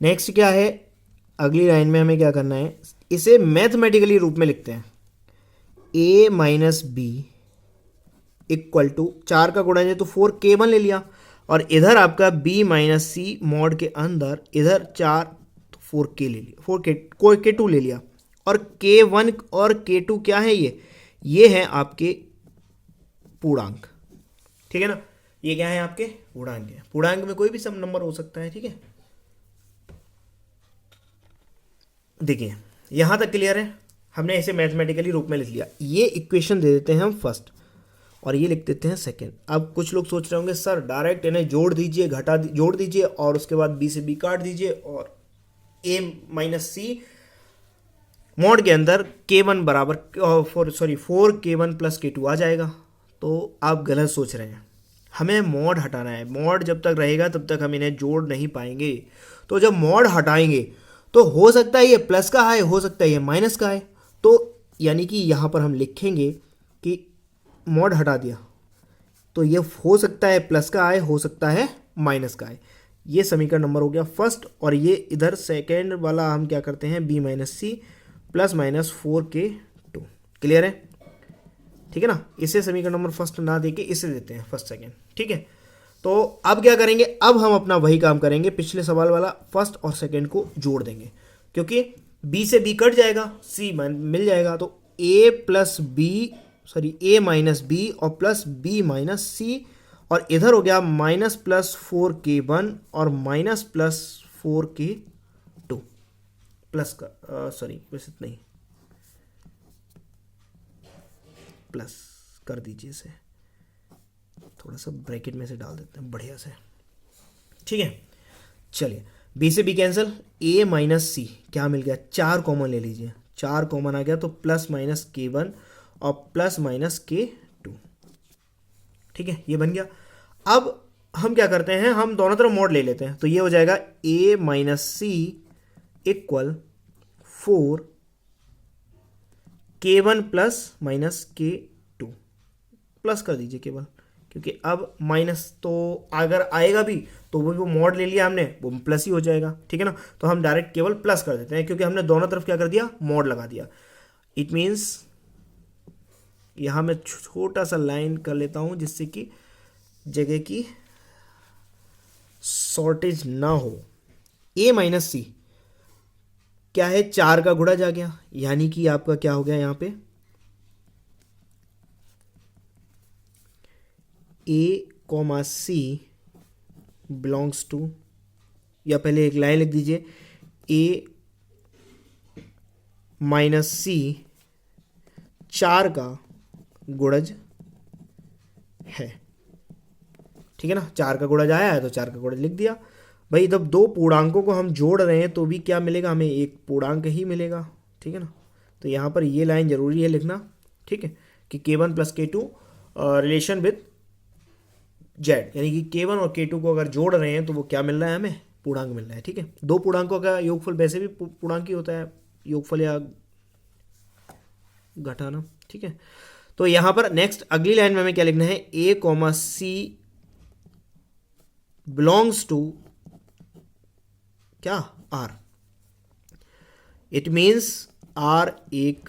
नेक्स्ट क्या है, अगली लाइन में हमें क्या करना है, इसे मैथमेटिकली रूप में लिखते हैं। a minus B equal to 4 का गुणज है तो 4k1 ले लिया, और इधर आपका b माइनस सी मॉड के अंदर इधर 4 तो 4k ले लिया, 4k2 ले लिया, और k1 और k2 क्या है, ये है आपके पूर्णांक, ठीक है ना। ये क्या है आपके पूर्णांक है, पूर्णांक में कोई भी सम नंबर हो सकता है, ठीक है। देखिए यहां तक क्लियर है, हमने इसे मैथमेटिकली रूप में लिख लिया। ये इक्वेशन दे देते हैं हम फर्स्ट और ये लिख देते हैं सेकंड। अब कुछ लोग सोच रहे होंगे सर डायरेक्ट इन्हें जोड़ दीजिए, जोड़ दीजिए और उसके बाद बी से बी काट दीजिए और a माइनस सी मॉड के अंदर k1 बराबर 4k1 प्लस k2 आ जाएगा। तो आप गलत सोच रहे हैं, हमें मॉड हटाना है। मॉड जब तक रहेगा तब तक हम इन्हें जोड़ नहीं पाएंगे। तो जब मॉड हटाएंगे तो हो सकता है ये प्लस का है, हो सकता है ये माइनस का है। तो यानी कि यहाँ पर हम लिखेंगे कि मॉड हटा दिया तो ये हो सकता है प्लस का आए, हो सकता है माइनस का आए। ये समीकरण नंबर हो गया फर्स्ट। और ये इधर सेकेंड वाला हम क्या करते हैं, b minus C plus minus 4k2। Clear है, ठीक है ना। इसे समीकरण नंबर फर्स्ट ना देके इसे देते हैं फर्स्ट सेकेंड, ठीक है। तो अब क्या करेंगे, अब हम अपना वही काम करेंगे पिछले सवाल वाला, फर्स्ट और सेकेंड को जोड़ देंगे क्योंकि b से b कट जाएगा, c मिल जाएगा। तो a माइनस बी और प्लस b माइनस सी और इधर हो गया माइनस प्लस 4k1 और माइनस प्लस 4k2 प्लस का वैसे नहीं प्लस कर दीजिए, इसे थोड़ा सा ब्रैकेट में से डाल देते हैं बढ़िया से, ठीक है। चलिए b से b कैंसिल, a माइनस सी क्या मिल गया, 4 कॉमन ले लीजिए, 4 कॉमन आ गया तो प्लस माइनस k1 और प्लस माइनस k2, ठीक है। ये बन गया। अब हम क्या करते हैं, हम दोनों तरफ मॉड ले लेते हैं। तो ये हो जाएगा a minus C equal 4k1 plus minus k2 plus कर दीजिए केवल, क्योंकि अब माइनस तो अगर आएगा भी तो वो मॉड ले लिया हमने, वो प्लस ही हो जाएगा, ठीक है ना। तो हम डायरेक्ट केवल प्लस कर देते हैं क्योंकि हमने दोनों तरफ क्या कर दिया, मॉड लगा दिया। इट मीन्स यहां मैं छोटा सा लाइन कर लेता हूं जिससे कि जगह की शॉर्टेज ना हो। a माइनस सी क्या है, 4 का गुणा जा गया, यानी कि आपका क्या हो गया यहां पे a comma C belongs to, या पहले एक लाइन लिख दीजिए, a माइनस सी 4 का गुणज है, ठीक है ना। 4 का गुणज आया है तो 4 का गुणज लिख दिया। भाई जब दो पूर्णांकों को हम जोड़ रहे हैं तो भी क्या मिलेगा, हमें एक पूर्णांक ही मिलेगा, ठीक है ना। तो यहाँ पर ये लाइन जरूरी है लिखना, ठीक है, कि k1 plus k2 relation with z, यानी कि k1 और k2 को अगर जोड़ रहे हैं तो वो क्या मिल रहा है, हमें पूर्णांक मिल रहा है, ठीक है। दो पूर्णांकों का योगफल वैसे भी पूर्णांक ही होता है, योगफल या घटाना, ठीक है। तो यहां पर नेक्स्ट अगली लाइन में हमें क्या लिखना है, a comma C belongs to क्या, r। इट मीन्स r एक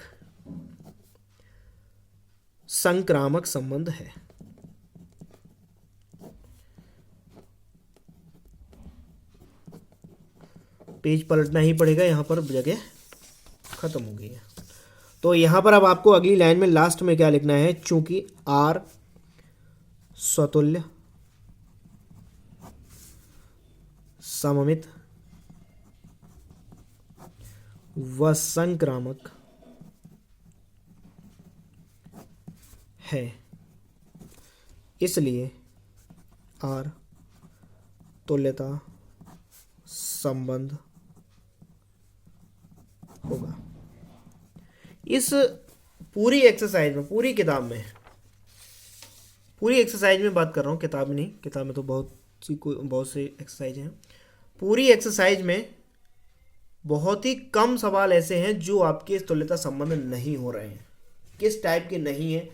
संक्रामक संबंध है। पेज पलटना ही पड़ेगा, यहां पर जगह खत्म हो गई है। तो यहां पर अब आपको अगली लाइन में लास्ट में क्या लिखना है, चूंकि r स्वतुल्य सममित व संक्रामक है, इसलिए r तुल्यता संबंध होगा। इस पूरी एक्सरसाइज में, पूरी किताब में, पूरी एक्सरसाइज में बात कर रहा हूँ, किताब में नहीं, किताब में तो बहुत से एक्सरसाइज हैं। पूरी एक्सरसाइज में बहुत ही कम सवाल ऐसे हैं जो आपके तुल्यता संबंध नहीं हो रहे हैं। किस टाइप के नहीं है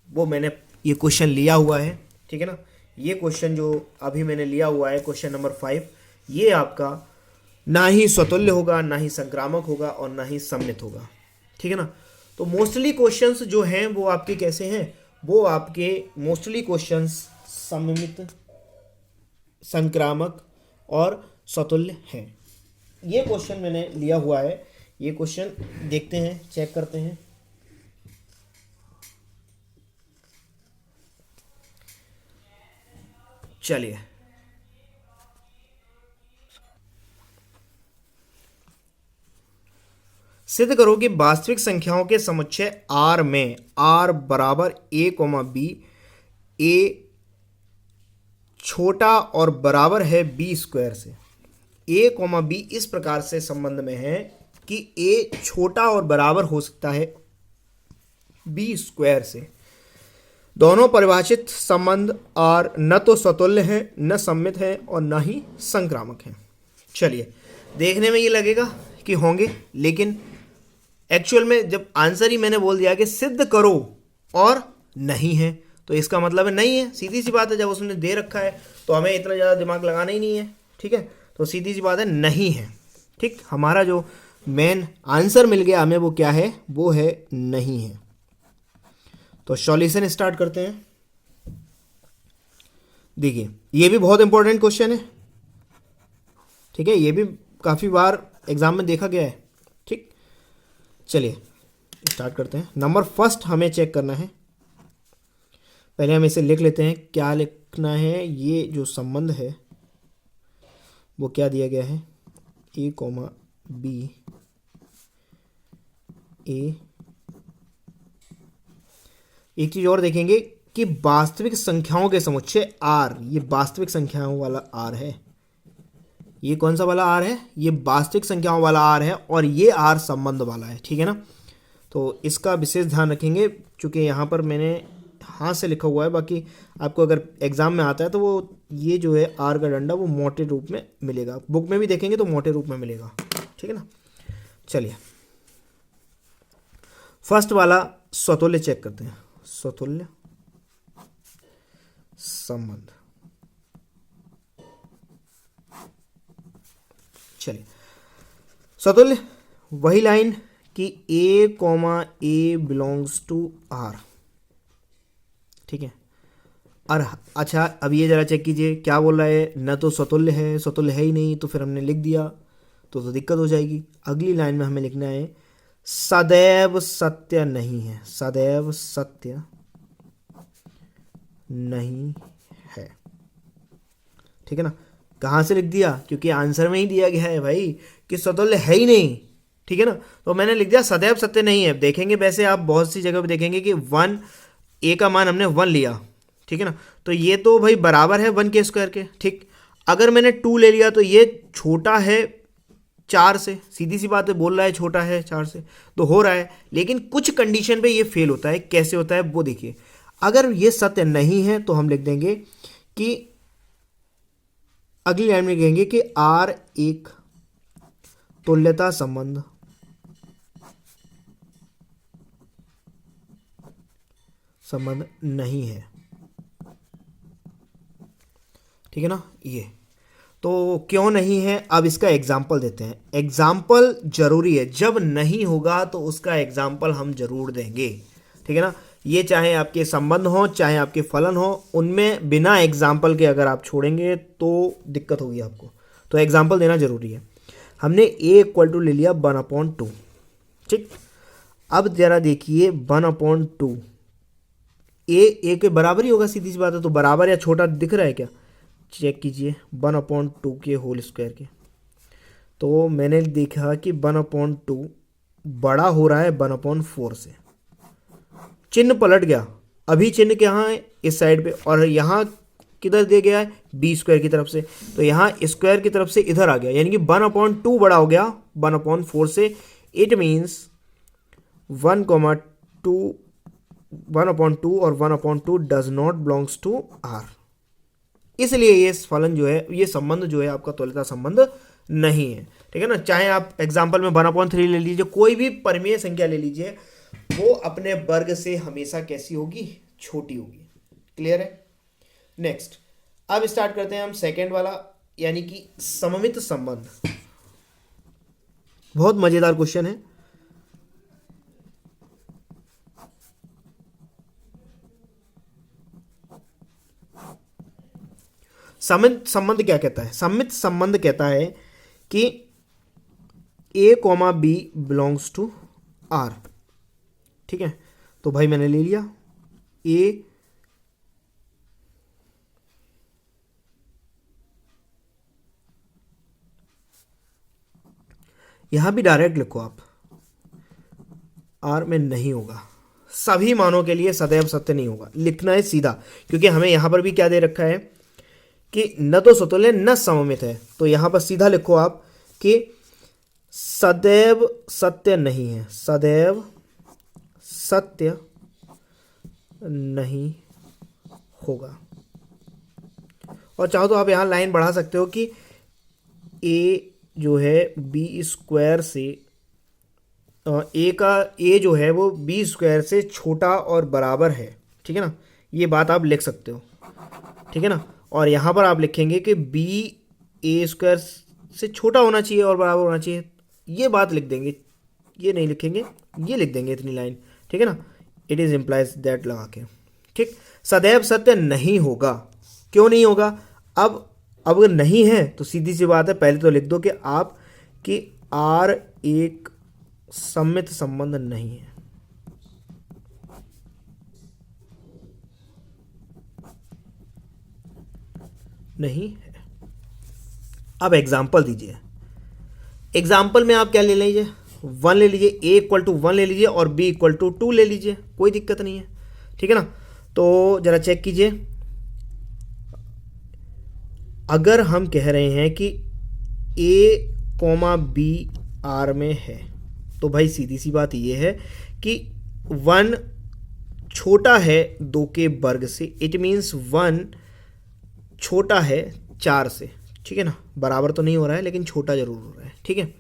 वो मैंने ये क्वेश्चन लिया हुआ है, ठीक है ना। ये क्वेश्चन जो अभी मैंने लिया हुआ है क्वेश्चन नंबर 5, ये आपका ना ही स्वतुल्य होगा, ना ही संक्रामक होगा और ना ही सममित होगा, ठीक है ना। तो मोस्टली क्वेश्चंस जो हैं वो आपके कैसे हैं, वो आपके मोस्टली क्वेश्चंस सममित, संक्रामक और स्वतुल्य हैं। ये क्वेश्चन मैंने लिया हुआ है, ये क्वेश्चन देखते हैं, चेक करते हैं। चलिए सिद्ध करो कि वास्तविक संख्याओं के समुच्चय R में R बराबर A कोमा B, A छोटा और बराबर है B स्क्वायर से। A कोमा B इस प्रकार से संबंध में है कि A छोटा और बराबर हो सकता है B स्क्वायर से। दोनों परिभाषित संबंध R न तो स्वतुल्य है, न सममित है और न ही संक्रामक है। चलिए देखने में ये लगेगा कि होंगे, लेकिन एक्चुअल में जब आंसर ही मैंने बोल दिया कि सिद्ध करो और नहीं है, तो इसका मतलब है नहीं है। सीधी सी बात है, जब उसने दे रखा है तो हमें इतना ज़्यादा दिमाग लगाना ही नहीं है। ठीक है, तो सीधी सी बात है नहीं है। ठीक, हमारा जो मेन आंसर मिल गया हमें वो क्या है, वो है नहीं है। तो सॉल्यूशन स्टार्ट करते हैं। देखिए ये भी बहुत इंपॉर्टेंट क्वेश्चन है। ठीक है, ये भी काफ़ी बार एग्जाम में देखा गया है। ठीक, चलिए स्टार्ट करते हैं। नंबर फर्स्ट हमें चेक करना है। पहले हम इसे लिख लेते हैं। क्या लिखना है, ये जो संबंध है वो क्या दिया गया है, A कोमा B, A। एक चीज और देखेंगे कि वास्तविक संख्याओं के समुच्चय R, ये वास्तविक संख्याओं वाला R है। ये कौन सा वाला R है, ये वास्तविक संख्याओं वाला R है और ये R संबंध वाला है। ठीक है ना, तो इसका विशेष ध्यान रखेंगे, क्योंकि यहाँ पर मैंने हाथ से लिखा हुआ है। बाकी आपको अगर एग्जाम में आता है तो वो ये जो है R का डंडा वो मोटे रूप में मिलेगा, बुक में भी देखेंगे तो मोटे रूप में मिलेगा। ठीक है ना, चलिए फर्स्ट वाला स्वतुल्य चेक करते हैं। स्वतुल्य संबंध, चलिए स्वतुल्य वही लाइन कि A comma A belongs to R। ठीक है, और अच्छा अब ये जरा चेक कीजिए क्या बोल रहा है, न तो स्वतुल्य है, स्वतुल्य है ही नहीं, तो फिर हमने लिख दिया तो दिक्कत हो जाएगी। अगली लाइन में हमें लिखना है सदैव सत्य नहीं है, सदैव सत्य नहीं है। ठीक है ना, कहाँ से लिख दिया, क्योंकि आंसर में ही दिया गया है भाई कि स्वतुल्य है ही नहीं। ठीक है ना, तो मैंने लिख दिया सदैव सत्य नहीं है। देखेंगे वैसे आप बहुत सी जगह पे देखेंगे कि 1 A का मान हमने 1 लिया। ठीक है ना, तो ये तो भाई बराबर है 1 के स्क्वायर के। ठीक, अगर मैंने 2 ले लिया तो ये छोटा है 4 से, सीधी सी बात है, बोल रहा है छोटा है 4 से, तो हो रहा है। लेकिन कुछ कंडीशन पे ये फेल होता है। कैसे होता है वो देखिए। अगर ये सत्य नहीं है तो हम लिख देंगे कि अगली लाइन में कहेंगे कि R एक तुल्यता संबंध नहीं है। ठीक है ना, ये तो क्यों नहीं है, अब इसका एग्जाम्पल देते हैं। एग्जाम्पल जरूरी है, जब नहीं होगा तो उसका एग्जाम्पल हम जरूर देंगे। ठीक है ना, ये चाहे आपके संबंध हो चाहे आपके फलन हो, उनमें बिना एग्जाम्पल के अगर आप छोड़ेंगे तो दिक्कत होगी आपको, तो एग्जाम्पल देना जरूरी है। हमने A इक्वल टू ले लिया 1/2। ठीक, अब जरा देखिए 1/2 A के बराबर ही होगा, सीधी सी बात है। तो बराबर या छोटा दिख रहा है क्या, चेक कीजिए 1/2 के होल स्क्वायर के। तो मैंने देखा कि 1/2 बड़ा हो रहा है 1/4 से। चिन्ह पलट गया, अभी चिन्ह कहाँ है, इस साइड पे, और यहाँ किधर दे गया है, B स्क्वायर की तरफ से। तो यहाँ स्क्वायर की तरफ से इधर आ गया, यानी कि 1/2 बड़ा हो गया 1/4 से। इट मीन्स 1/2 और 1/2 does not belongs to R। इसलिए ये फलन जो है, ये संबंध जो है आपका तुल्यता संबंध नहीं है। ठीक है ना, चाहे आप एग्जाम्पल में 1/3 ले लीजिए, कोई भी परिमेय संख्या ले लीजिए, वो अपने वर्ग से हमेशा कैसी होगी, छोटी होगी। क्लियर है। नेक्स्ट, अब स्टार्ट करते हैं हम सेकेंड वाला, यानी कि सममित संबंध। बहुत मजेदार क्वेश्चन है। सममित संबंध क्या कहता है, सममित संबंध कहता है कि A comma B belongs to R। ठीक है, तो भाई मैंने ले लिया A यहां भी डायरेक्ट लिखो आप, आर में नहीं होगा, सभी मानों के लिए सदैव सत्य नहीं होगा, लिखना है सीधा, क्योंकि हमें यहां पर भी क्या दे रखा है कि न तो समतुल्य न सममित है, तो यहां पर सीधा लिखो आप कि सदैव सत्य नहीं है, सदैव सत्य नहीं होगा। और चाहो तो आप यहां लाइन बढ़ा सकते हो कि ए जो है बी स्क्वायर से ए जो है वो बी स्क्वायर से छोटा और बराबर है, ठीक है ना, ये बात आप लिख सकते हो, ठीक है ना। और यहाँ पर आप लिखेंगे कि बी ए स्क्वायर से छोटा होना चाहिए और बराबर होना चाहिए, ये बात लिख देंगे, ये नहीं लिखेंगे, ये लिख देंगे इतनी लाइन, ठीक है ना। इट इज़ इम्प्लाइज दैट लगा के, ठीक। सदैव सत्य नहीं होगा, क्यों नहीं होगा? अब अगर नहीं है तो सीधी सी बात है, पहले तो लिख दो कि आप कि आर एक सम्मित संबंध नहीं है, नहीं है। अब एग्जाम्पल दीजिए, एग्जाम्पल में आप क्या ले लीजिए, 1 ले लीजिए, ए इक्वल टू 1 ले लीजिए और बी इक्वल टू 2 ले लीजिए, कोई दिक्कत नहीं है, ठीक है ना। तो जरा चेक कीजिए, अगर हम कह रहे हैं कि ए कॉमा बी आर में है, तो भाई सीधी सी बात ये है कि 1 छोटा है 2 के वर्ग से, इट मीन्स 1 छोटा है 4 से, ठीक है ना, बराबर तो नहीं हो रहा है लेकिन छोटा जरूर हो रहा है, ठीक है।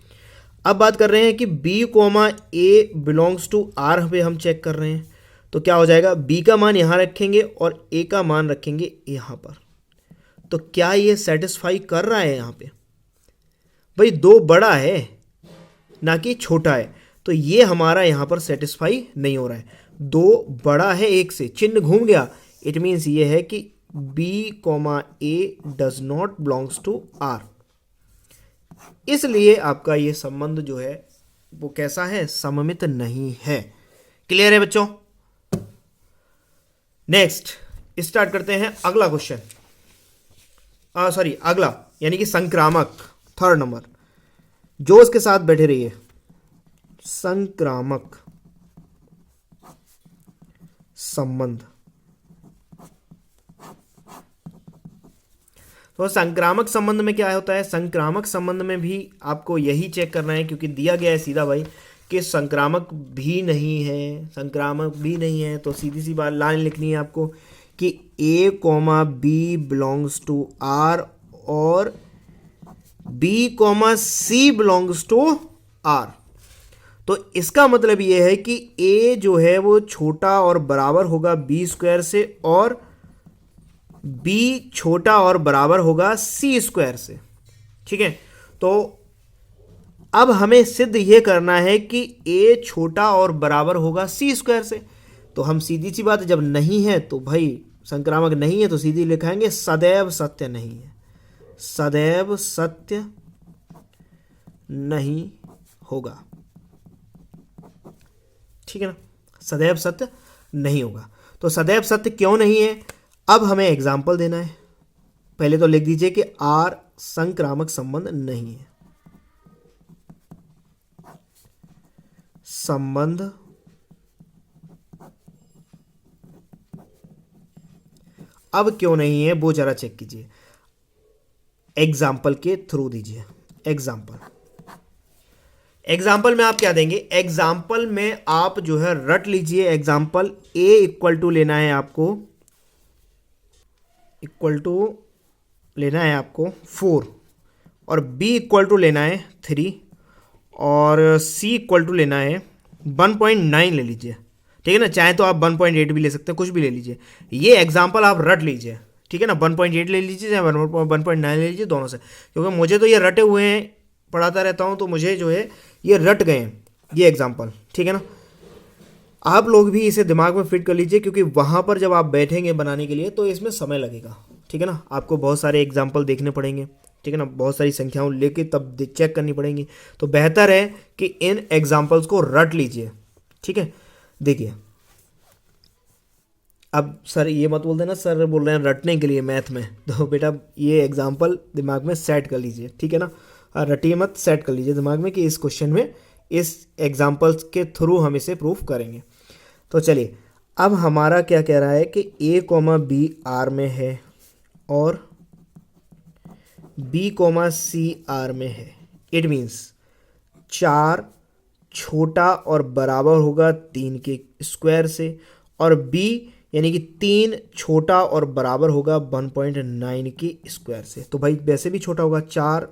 अब बात कर रहे हैं कि b comma A belongs to R पे हम चेक कर रहे हैं, तो क्या हो जाएगा, b का मान यहाँ रखेंगे और a का मान रखेंगे यहाँ पर, तो क्या ये सेटिस्फाई कर रहा है यहाँ पे? भाई 2 बड़ा है ना कि छोटा है, तो ये हमारा यहाँ पर सेटिस्फाई नहीं हो रहा है, 2 बड़ा है 1 से, चिन्ह घूम गया, इट मीन्स ये है कि b comma A does not belongs to R, इसलिए आपका ये संबंध जो है वो कैसा है, सममित नहीं है। क्लियर है बच्चों? नेक्स्ट स्टार्ट करते हैं अगला क्वेश्चन, सॉरी अगला यानी कि संक्रामक, थर्ड नंबर, जो उसके साथ बैठे रहिए, संक्रामक संबंध। तो संक्रामक संबंध में क्या होता है, संक्रामक संबंध में भी आपको यही चेक करना है, क्योंकि दिया गया है सीधा भाई कि संक्रामक भी नहीं है, संक्रामक भी नहीं है, तो सीधी सी बात लाइन लिखनी है आपको कि a comma B belongs to R और b comma C belongs to R. तो इसका मतलब ये है कि a जो है वो छोटा और बराबर होगा b स्क्वायर से और b छोटा और बराबर होगा c स्क्वायर से, ठीक है। तो अब हमें सिद्ध ये करना है कि a छोटा और बराबर होगा c स्क्वायर से, तो हम सीधी सी बात, जब नहीं है तो भाई संक्रामक नहीं है, तो सीधी लिखाएंगे सदैव सत्य नहीं है, सदैव सत्य नहीं होगा, ठीक है ना, सदैव सत्य नहीं होगा। तो सदैव सत्य क्यों नहीं है, अब हमें एग्जाम्पल देना है, पहले तो लिख दीजिए कि आर संक्रामक संबंध नहीं है, संबंध अब क्यों नहीं है वो जरा चेक कीजिए, एग्जाम्पल के थ्रू दीजिए। एग्जाम्पल में आप क्या देंगे, एग्जाम्पल में आप जो है रट लीजिए, एग्जाम्पल a इक्वल टू लेना है आपको, इक्वल टू लेना है आपको 4 और b इक्वल टू लेना है 3 और c इक्वल टू लेना है 1.9 ले लीजिए, ठीक है ना, चाहे तो आप 1.8 भी ले सकते हैं, कुछ भी ले लीजिए, ये एग्जाम्पल आप रट लीजिए, ठीक है ना, 1.8 ले लीजिए चाहे 1.9 ले लीजिए, दोनों से, क्योंकि मुझे तो ये रटे हुए हैं, पढ़ाता रहता हूँ तो मुझे जो है ये रट गए हैं ये एग्जाम्पल, ठीक है ना। आप लोग भी इसे दिमाग में फिट कर लीजिए, क्योंकि वहाँ पर जब आप बैठेंगे बनाने के लिए तो इसमें समय लगेगा, ठीक है ना, आपको बहुत सारे एग्जाम्पल देखने पड़ेंगे, ठीक है ना, बहुत सारी संख्याओं लेके तब चेक करनी पड़ेंगी, तो बेहतर है कि इन एग्जाम्पल्स को रट लीजिए, ठीक है। देखिए अब सर ये मत बोल देना सर बोल रहे हैं रटने के लिए मैथ में, तो बेटा ये एग्जाम्पल दिमाग में सेट कर लीजिए, ठीक है ना। रटिए मत, सेट कर लीजिए दिमाग में कि इस क्वेश्चन में इस एग्जाम्पल्स के थ्रू हम इसे प्रूफ करेंगे। तो चलिए, अब हमारा क्या कह रहा है कि a कॉमा बी आर में है और b कॉमा सी आर में है। इट मीन्स 4 छोटा और बराबर होगा 3 के स्क्वायर से, और b यानी कि 3 छोटा और बराबर होगा 1.9 के स्क्वायर से। तो भाई वैसे भी छोटा होगा, 4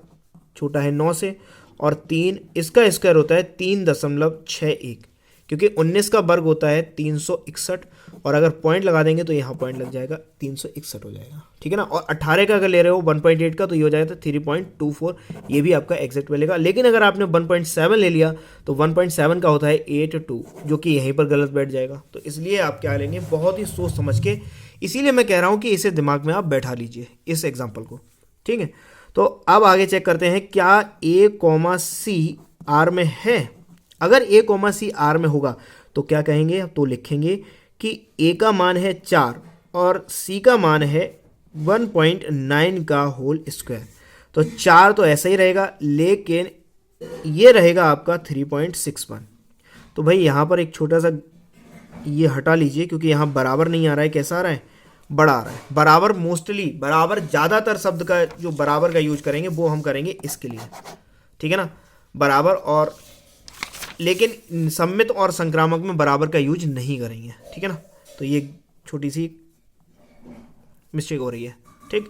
छोटा है 9 से, और 3 इसका स्क्वायर होता है 3.61, क्योंकि 19 का वर्ग होता है 361, और अगर पॉइंट लगा देंगे तो यहाँ पॉइंट लग जाएगा 361 हो जाएगा, ठीक है ना। और 18 का अगर ले रहे हो 1.8 का तो ये हो जाएगा 3.24, ये भी आपका एग्जैक्ट मिलेगा। लेकिन अगर आपने 1.7 ले लिया तो 1.7 का होता है 82, जो कि यहीं पर गलत बैठ जाएगा। तो इसलिए आप क्या लेंगे, बहुत ही सोच समझ के, इसीलिए मैं कह रहा हूँ कि इसे दिमाग में आप बैठा लीजिए इस एग्जाम्पल को, ठीक है। तो अब आगे चेक करते हैं, क्या a कॉमा सी आर में है। अगर a कॉमा सी आर में होगा तो क्या कहेंगे, तो लिखेंगे कि a का मान है 4 और c का मान है 1.9 का होल स्क्वायर। तो 4 तो ऐसा ही रहेगा, लेकिन ये रहेगा आपका 3.61। तो भाई यहाँ पर एक छोटा सा ये हटा लीजिए, क्योंकि यहाँ बराबर नहीं आ रहा है, कैसा आ रहा है, बड़ा आ रहा है। बराबर मोस्टली, बराबर ज़्यादातर शब्द का जो बराबर का यूज करेंगे वो हम करेंगे इसके लिए, ठीक है ना, बराबर। और लेकिन सम्मित और संक्रामक में बराबर का यूज नहीं करेंगे, ठीक है ना। तो ये छोटी सी मिस्टेक हो रही है, ठीक।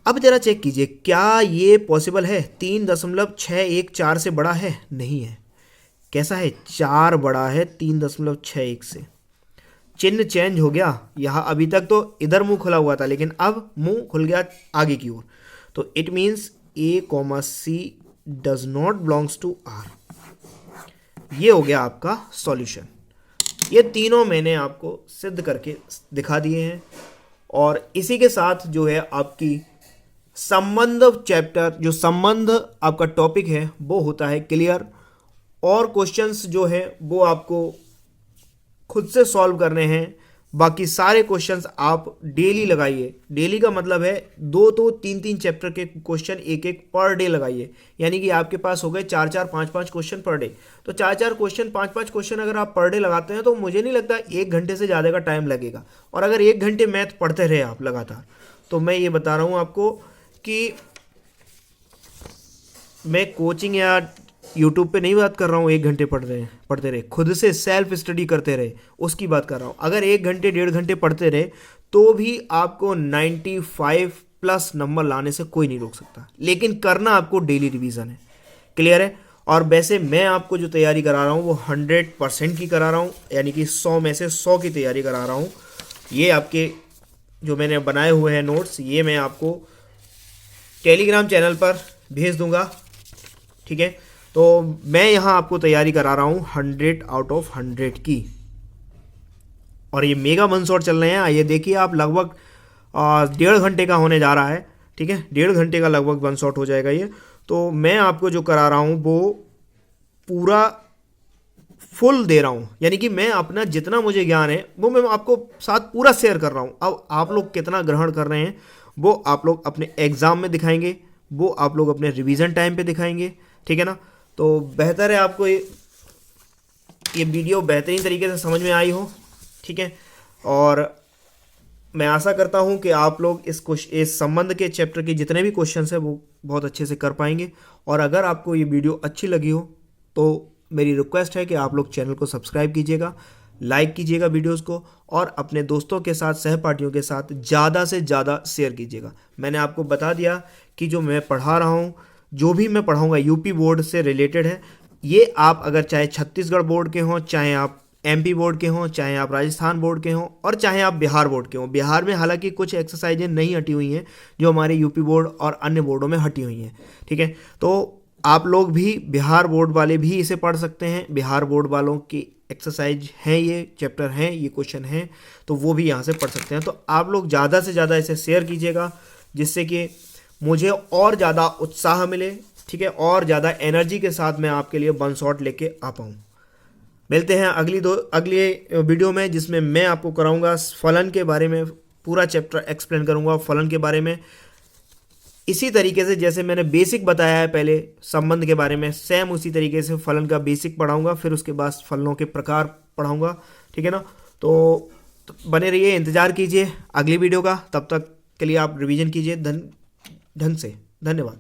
अब जरा चेक कीजिए, क्या ये पॉसिबल है, 3.614 से बड़ा है, नहीं है। कैसा है, 4 बड़ा है 3.61 से। चिन्ह चेंज हो गया, यहाँ अभी तक तो इधर मुंह खुला हुआ था, लेकिन अब मुंह खुल गया आगे की ओर। तो it means a comma C does not belongs to R. ये हो गया आपका सॉल्यूशन। ये तीनों मैंने आपको सिद्ध करके दिखा दिए हैं, और इसी के साथ जो है आपकी संबंध चैप्टर, जो संबंध आपका टॉपिक है वो होता है क्लियर। और क्वेश्चंस जो है वो आपको खुद से सॉल्व करने हैं। बाकी सारे क्वेश्चंस आप डेली लगाइए। डेली का मतलब है 2 3 चैप्टर के क्वेश्चन एक पर डे लगाइए, यानी कि आपके पास हो गए 4 5 क्वेश्चन पर डे। तो 4 क्वेश्चन 5 क्वेश्चन अगर आप पर डे लगाते हैं तो मुझे नहीं लगता 1 घंटे से ज़्यादा का टाइम लगेगा। और अगर 1 घंटे मैथ पढ़ते रहे आप लगातार, तो मैं ये बता रहा हूँ आपको कि मैं कोचिंग या यूट्यूब पे नहीं बात कर रहा हूँ 1 घंटे पढ़ते रहे, खुद से सेल्फ स्टडी करते रहे, उसकी बात कर रहा हूँ। अगर 1 घंटे 1.5 घंटे पढ़ते रहे तो भी आपको 95+ नंबर लाने से कोई नहीं रोक सकता, लेकिन करना आपको डेली रिवीजन है। क्लियर है। और वैसे मैं आपको जो तैयारी करा रहा हूँ वो 100% की करा रहा हूँ, यानी कि 100 में से 100 की तैयारी करा रहा हूँ। ये आपके जो मैंने बनाए हुए हैं नोट्स, ये मैं आपको टेलीग्राम चैनल पर भेज दूंगा, ठीक है। तो मैं यहाँ आपको तैयारी करा रहा हूँ 100 आउट ऑफ 100 की, और ये मेगा वन शॉट चल रहे हैं। ये देखिए आप, लगभग 1.5 घंटे का होने जा रहा है, ठीक है। 1.5 घंटे का लगभग वन शॉट हो जाएगा ये। तो मैं आपको जो करा रहा हूँ वो पूरा फुल दे रहा हूँ, यानी कि मैं अपना जितना मुझे ज्ञान है वो मैं आपको साथ पूरा शेयर कर रहा हूँ। अब आप लोग कितना ग्रहण कर रहे हैं वो आप लोग अपने एग्ज़ाम में दिखाएंगे, वो आप लोग अपने रिवीजन टाइम पे दिखाएंगे, ठीक है ना। तो बेहतर है आपको ये वीडियो बेहतरीन तरीके से समझ में आई हो, ठीक है। और मैं आशा करता हूँ कि आप लोग इस संबंध के चैप्टर के जितने भी क्वेश्चंस हैं वो बहुत अच्छे से कर पाएंगे। और अगर आपको ये वीडियो अच्छी लगी हो तो मेरी रिक्वेस्ट है कि आप लोग चैनल को सब्सक्राइब कीजिएगा, लाइक कीजिएगा वीडियोस को, और अपने दोस्तों के साथ, सहपाठियों के साथ ज़्यादा से ज़्यादा शेयर कीजिएगा। मैंने आपको बता दिया कि जो मैं पढ़ा रहा हूँ, जो भी मैं पढ़ाऊँगा यूपी बोर्ड से रिलेटेड है। ये आप अगर चाहे छत्तीसगढ़ बोर्ड के हों, चाहे आप एमपी बोर्ड के हों, चाहे आप राजस्थान बोर्ड के हों, और चाहे आप बिहार बोर्ड के हों। बिहार में हालांकि कुछ एक्सरसाइजें नहीं हटी हुई हैं जो हमारे यूपी बोर्ड और अन्य बोर्डों में हटी हुई हैं, ठीक है। तो आप लोग भी, बिहार बोर्ड वाले भी इसे पढ़ सकते हैं। बिहार बोर्ड वालों की एक्सरसाइज हैं, ये चैप्टर हैं, ये क्वेश्चन हैं, तो वो भी यहाँ से पढ़ सकते हैं। तो आप लोग ज़्यादा से ज़्यादा इसे शेयर कीजिएगा, जिससे कि मुझे और ज़्यादा उत्साह मिले, ठीक है, और ज़्यादा एनर्जी के साथ मैं आपके लिए वन शॉट लेके आ पाऊँ। मिलते हैं अगली वीडियो में, जिसमें मैं आपको कराऊंगा फलन के बारे में, पूरा चैप्टर एक्सप्लेन करूंगा फलन के बारे में। इसी तरीके से जैसे मैंने बेसिक बताया है पहले संबंध के बारे में, सेम उसी तरीके से फलन का बेसिक पढ़ाऊंगा, फिर उसके बाद फलनों के प्रकार पढ़ाऊंगा। ठीक है ना। तो बने रहिए, इंतज़ार कीजिए अगली वीडियो का। तब तक के लिए आप रिवीजन कीजिए ढंग से। धन्यवाद।